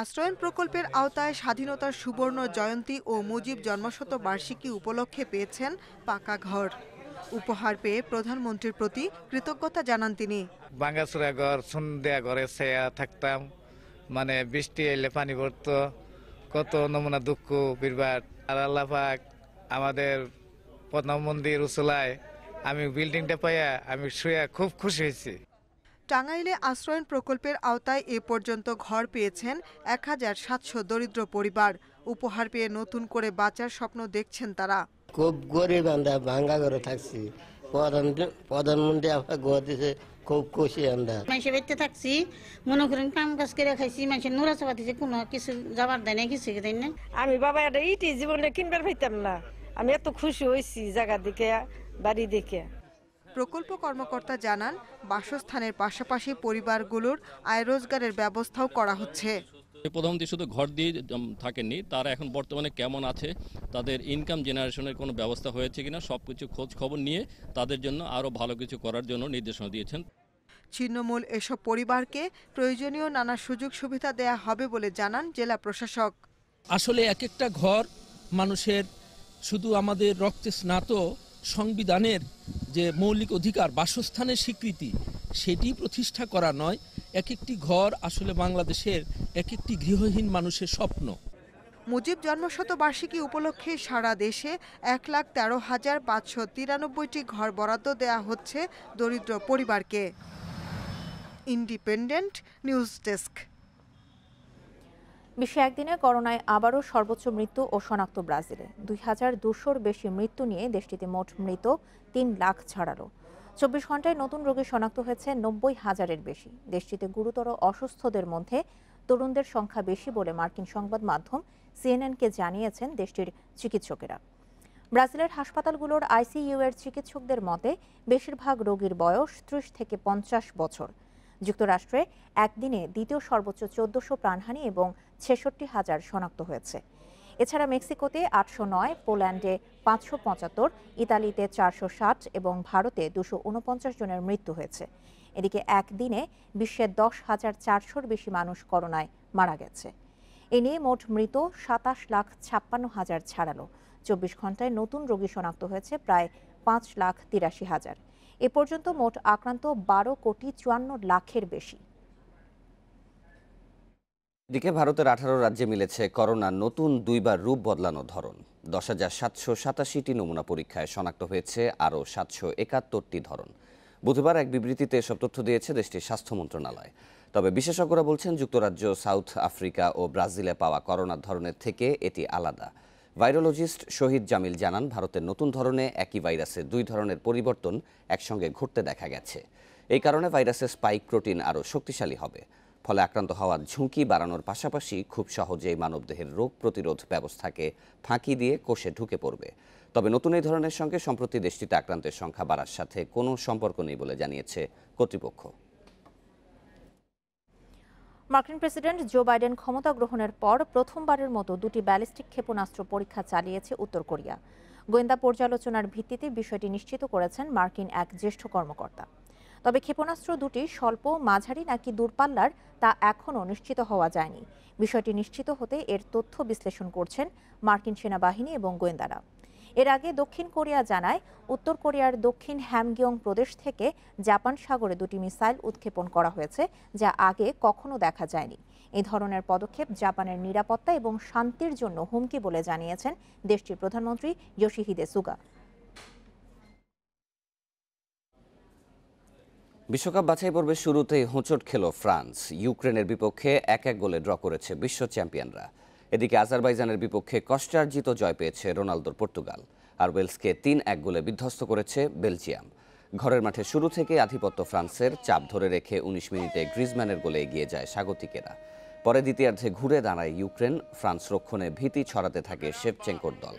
Speaker 4: আশ্রয়ন প্রকল্পের আওতায় স্বাধীনতার সুবর্ণ জয়ন্তী ও মুজিব জন্মশতবার্ষিকী উপলক্ষে পেয়েছেন পাকা ঘর। উপহার পেয়ে প্রধানমন্ত্রীর প্রতি কৃতজ্ঞতা জানান তিনি।
Speaker 5: ভাঙাচোরা ঘর, চুন দেয়া ঘরে ছায়া থাকতাম, মানে বৃষ্টি এলে পানি পড়তো, কত নমুনা দুঃখ বিরবাদ। আর আল্লাহ পাক আমাদের প্রধানমন্ত্রীর উচলায় আমি বিল্ডিংটা পাইয়া আমি শুয়ে খুব খুশি হয়েছি।
Speaker 4: টাঙ্গাইলে আশ্রয়ন প্রকল্পের আওতায় এ পর্যন্ত ঘর পেয়েছেন 1700 দরিদ্র পরিবার। উপহার পেয়ে নতুন করে বাঁচার স্বপ্ন দেখছেন তারা।
Speaker 6: খুব গরিব আমরা ভাঙ্গা ঘরে থাকছি, প্রধানমন্ত্রী আমার ঘর দিছে, খুব খুশি আমরা।
Speaker 7: মানুষের বাড়িতে থাকছি, মনে করেন কাম কাজ করে খাইছি, মানুষের নোরা চাপা দিছে, কোনো কিছু যাবার দেয় না, কিছু দেয় না।
Speaker 9: আমি বাবা এটা ইটি জীবনে কিনবার পাইতাম না, আমি এত খুশি হয়েছি জায়গা দেখে, বাড়ি দেখে।
Speaker 4: প্রকল্প কর্মকর্তা জানান, বাসস্থানের পাশাপাশি পরিবারগুলোর আয় রোজগারের ব্যবস্থাও করা হচ্ছে।
Speaker 26: প্রধানমন্ত্রী শুধু ঘর দিয়ে থাকেননি, তারা এখন বর্তমানে কেমন আছে, তাদের ইনকাম জেনারেশনের কোনো ব্যবস্থা হয়েছে কিনা সবকিছু খোঁজ খবর নিয়ে তাদের জন্য আরও ভালো কিছু করার জন্য নির্দেশনা দিয়েছেন।
Speaker 4: ছিন্নমূল এসব পরিবারকে প্রয়োজনীয় নানা সুযোগ সুবিধা দেয়া হবে বলে জানান জেলা প্রশাসক।
Speaker 27: আসলে এক একটা ঘর মানুষের শুধু আমাদের রক্তে স্নাত সংবিধানের যে মৌলিক অধিকার বাসস্থানের স্বীকৃতি সেটি প্রতিষ্ঠা করা নয়, এক একটি ঘর আসলে বাংলাদেশের এক একটি গৃহহীন মানুষের স্বপ্ন।
Speaker 4: মুজিব জন্মশতবার্ষিকী উপলক্ষে সারা দেশে 1,13,593টি ঘর বরাদ্দ দেয়া হচ্ছে দরিদ্র পরিবারকে। Independent news desk.
Speaker 2: বিশ্বে একদিনে করোনায় আবারও সর্বোচ্চ মৃত্যু ও শনাক্ত ব্রাজিলে। 2200-র বেশি মৃত্যু নিয়ে দেশটিতে মোট মৃত 3 লাখ ছাড়ালো। 24 ঘন্টায় নতুন রোগী শনাক্ত হয়েছে 90,000-এর বেশি। দেশটিতে গুরুতর অসুস্থদের মধ্যে তরুণদের সংখ্যা বেশি বলে মার্কিন সংবাদ মাধ্যম সিএনএনকে জানিয়েছেন দেশটির চিকিৎসকেরা। ব্রাজিলের হাসপাতালগুলোর আইসিইউ-এর চিকিৎসকদের মতে বেশিরভাগ রোগীর বয়স 30 থেকে 50 বছর। যুক্তরাষ্ট্রে একদিনে দ্বিতীয় সর্বোচ্চ 1400 প্রাণহানি এবং 66,000 শনাক্ত হয়েছে। এছাড়া মেক্সিকোতে 809, পোল্যান্ডে 575, ইতালিতে 460 এবং ভারতে 249 জনের মৃত্যু হয়েছে। এদিকে একদিনে বিশ্বের 10,400-র বেশি মানুষ করোনায় মারা গেছে। এ নিয়ে মোট মৃত 27,56,000 ছাড়ালো। 24 ঘন্টায় নতুন রোগী শনাক্ত হয়েছে প্রায় 5,83,000। এ পর্যন্ত মোট আক্রান্ত 12,54,00,000-এর বেশি।
Speaker 1: এদিকে ভারতের 18 রাজ্যে মিলেছে করোনার নতুন দুইবার রূপ বদলানো ধরন। 10,787টি নমুনা পরীক্ষায় শনাক্ত হয়েছে আরও 771টি ধরন। বুধবার এক বিবৃতিতে এসব তথ্য দিয়েছে দেশটির স্বাস্থ্য মন্ত্রণালয়। তবে বিশেষজ্ঞরা বলছেন যুক্তরাজ্য, সাউথ আফ্রিকা ও ব্রাজিলে পাওয়া করোনার ধরনের থেকে এটি আলাদা। ভাইরোলজিস্ট শহীদ জামিল জানান, ভারতের নতুন ধরনে একই ভাইরাসে 2 ধরনের পরিবর্তন একসঙ্গে ঘটতে দেখা গেছে। এই কারণে ভাইরাসের স্পাইক প্রোটিন আরও শক্তিশালী হবে। ফলে আক্রান্ত হওয়ার ঝুঁকি বাড়ানোর পাশাপাশি খুব সহজেই মানবদেহের রোগ প্রতিরোধ ব্যবস্থাকে ফাঁকি দিয়ে কোষে ঢুকে পড়বে। তবে নতুন এই ধরনের সঙ্গে সম্প্রতি দেশটিতে আক্রান্তের সংখ্যা বাড়ার সাথে কোনো সম্পর্ক নেই বলে জানিয়েছে কর্তৃপক্ষ।
Speaker 2: মার্কিন প্রেসিডেন্ট জো বাইডেন ক্ষমতা গ্রহণের পর প্রথমবারের মতো 2টি ব্যালিস্টিক ক্ষেপণাস্ত্র পরীক্ষা চালিয়েছে উত্তর কোরিয়া। গোয়েন্দা পর্যালোচনার ভিত্তিতে বিষয়টি নিশ্চিত করেছেন মার্কিন এক জ্যেষ্ঠ কর্মকর্তা। তবে ক্ষেপণাস্ত্র দুটি স্বল্প, মাঝারি নাকি দূরপাল্লার তা এখনও নিশ্চিত হওয়া যায়নি। বিষয়টি নিশ্চিত হতে এর তথ্য বিশ্লেষণ করছেন মার্কিন সেনাবাহিনী এবং গোয়েন্দারা। এর আগে দক্ষিণ কোরিয়া জানায় উত্তর কোরিয়ার দক্ষিণ হ্যামগিয়ং প্রদেশ থেকে জাপান সাগরে 2টি মিসাইল উৎক্ষেপণ করা হয়েছে, যা আগে কখনো দেখা যায়নি। এই ধরনের পদক্ষেপ জাপানের নিরাপত্তা এবং শান্তির জন্য হুমকি বলে জানিয়েছেন দেশটির প্রধানমন্ত্রী ইয়োশিহিদে সুগা।
Speaker 1: বিশ্বকাপ বাছাই পর্বের শুরুতেই হোঁচট খেল ফ্রান্স। ইউক্রেনের বিপক্ষে 1-1 গোলে ড্র করেছে বিশ্ব চ্যাম্পিয়নরা। এদিকে আজারবাইজানের বিপক্ষে কষ্টার্জিত জয় পেয়েছে রোনালদোর পর্তুগাল, আর ওয়েলসকে 3-1 গোলে বিধ্বস্ত করেছে বেলজিয়াম। ঘরের মাঠে শুরু থেকে আধিপত্য ফ্রান্সের, চাপ ধরে রেখে 19 মিনিটে গ্রিজম্যানের গোলে এগিয়ে যায় স্বাগতিকেরা। পরে দ্বিতীয়ার্ধে ঘুরে দাঁড়ায় ইউক্রেন। ফ্রান্স রক্ষণে ভীতি ছড়াতে থাকে শেভচেঙ্কোর দল।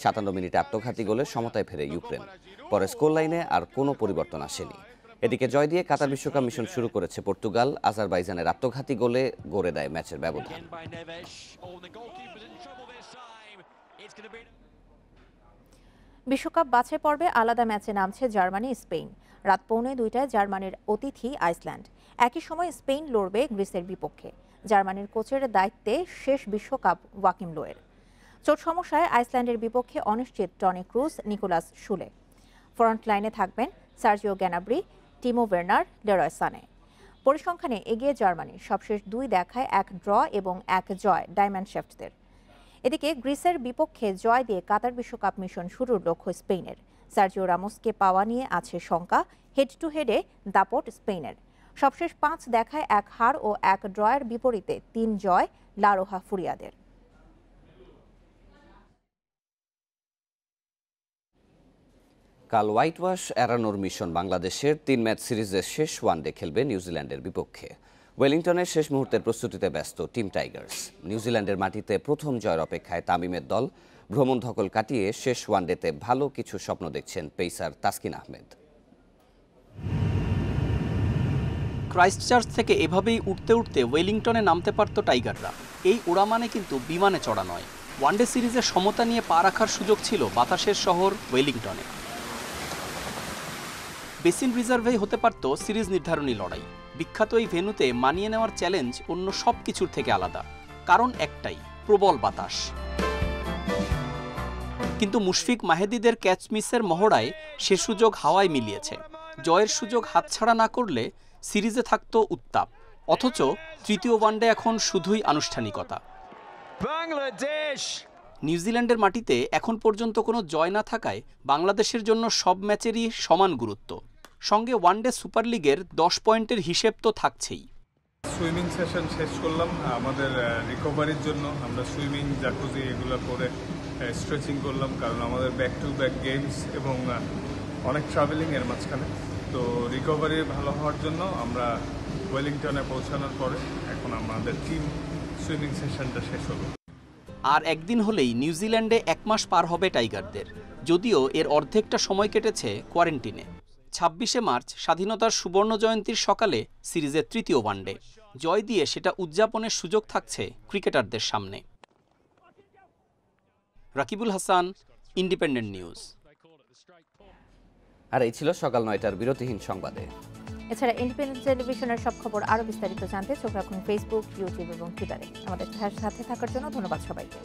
Speaker 1: 57 মিনিটে আত্মঘাতী গোলে সমতায় ফেরে ইউক্রেন। পরে স্কোর লাইনে আর কোনো পরিবর্তন আসেনি। এদিকে জয় দিয়ে কাতার বিশ্বকাপ মিশন শুরু করেছে পর্তুগাল। আজারবাইজানের আত্মঘাতী গোলে গড়ে দেয় ম্যাচের ব্যবধান।
Speaker 2: বিশ্বকাপ বাছাই পর্বে আলাদা ম্যাচে নামছে জার্মানি স্পেন। রাত 1:45টায় জার্মানির অতিথি আইসল্যান্ড। একই সময় স্পেন লড়বে গ্রিসের বিপক্ষে। জার্মানির কোচের দায়িত্বে শেষ বিশ্বকাপ ওয়াকিম লোয়ের। চোট সমস্যায় আইসল্যান্ডের বিপক্ষে অনিশ্চিত টনি ক্রুজ, নিকোলাস শুলে। ফ্রন্ট লাইনে থাকবেন সার্জিও গ্যানাব্রি, টিমো ওয়ার্নার, লেরয় সানে। পরিসংখ্যানে এগিয়ে জার্মানি। সবশেষ 2 দেখায় 1 ড্র এবং 1 জয় ডায়মন্ড শেফটদের। এদিকে গ্রিসের বিপক্ষে জয় দিয়ে কাতার বিশ্বকাপ মিশন শুরুর লক্ষ্য স্পেনের। সার্জিও রামোসকে পাওয়া নিয়ে আছে শঙ্কা। হেড টু হেডে দাপট স্পেনের। সবশেষ 5 দেখায় 1 হার ও 1 ড্রয়ের বিপরীতে 3 জয় লা রোহা ফুরিয়াদের।
Speaker 1: কাল হোয়াইট ওয়াশ এড়ানোর মিশন বাংলাদেশের। 3 ম্যাচ সিরিজের শেষ ওয়ানডে খেলবে নিউজিল্যান্ডের বিপক্ষে। ওয়েলিংটনের শেষ মুহূর্তের প্রস্তুতিতে ব্যস্ত টিম টাইগার্স। নিউজিল্যান্ডের মাটিতে প্রথম জয়ের অপেক্ষায় তামিমের দল। ভ্রমণ ধকল কাটিয়ে শেষ ওয়ানডেতে ভালো কিছু স্বপ্ন দেখছেন পেসার তাসকিন আহমেদ।
Speaker 3: ক্রাইস্টচার্চ থেকে এভাবেই উঠতে উঠতে ওয়েলিংটনে নামতে পারত টাইগাররা। এই ওড়া মানে কিন্তু বিমানে চড়া নয়। ওয়ানডে সিরিজের সমতা নিয়ে পা রাখার সুযোগ ছিল বাতাসের শহর ওয়েলিংটনে। বেসিন রিজার্ভেই হতে পারত সিরিজ নির্ধারণী লড়াই। বিখ্যাত এই ভেন্যুতে মানিয়ে নেওয়ার চ্যালেঞ্জ অন্য সব কিছুর থেকে আলাদা। কারণ একটাই, প্রবল বাতাস। কিন্তু মুশফিক মাহেদিদের ক্যাচ মিসের মহড়ায় সে সুযোগ হাওয়ায় মিলিয়েছে। জয়ের সুযোগ হাতছাড়া না করলে সিরিজে থাকত উত্তাপ। অথচ তৃতীয় ওয়ানডে এখন শুধুই আনুষ্ঠানিকতা। নিউজিল্যান্ডের মাটিতে এখন পর্যন্ত কোনো জয় না থাকায় বাংলাদেশের জন্য সব ম্যাচেরই সমান গুরুত্ব। সঙ্গে ওয়ানডে সুপার লিগের 10 পয়েন্টের হিসেব তো থাকছেই।
Speaker 8: সুইমিং সেশন শেষ করলাম। আমাদের রিকভারির জন্য আমরা সুইমিং, জাকুজি এগুলো করে স্ট্রেচিং করলাম, কারণ আমাদের ব্যাক টু ব্যাক গেমস এবং অনেক ট্রাভেলিং এর মাঝখানে। তো রিকভারি ভালো হওয়ার জন্য আমরা ওয়েলিংটনে পৌঁছানোর পরে এখন আমাদের টিম সুইমিং সেশনটা শেষ হলো।
Speaker 3: আর একদিন হলেই নিউজিল্যান্ডে 1 মাস পার হবে টাইগারদের। যদিও এর অর্ধেকটা সময় কেটেছে কোয়ারেন্টিনে। 26শে মার্চ স্বাধীনতার সুবর্ণ জয়ন্তীর সকালে সিরিজের তৃতীয় ওয়ানডে। জয় দিয়ে সেটা উদযাপনের সুযোগ থাকছে ক্রিকেটারদের সামনে। Rakibul Hasan, Independent News.
Speaker 1: আর এই ছিল সকাল 9টার বিরতিহীন সংবাদে।
Speaker 2: এছাড়া ইন্ডিপেন্ডেন্ট টেলিভিশনের সব খবর আরও বিস্তারিত জানতে চোখ রাখুন ফেসবুক, ইউটিউব এবং টুইটারে। আমাদের সাথে থাকার জন্য ধন্যবাদ সবাইকে।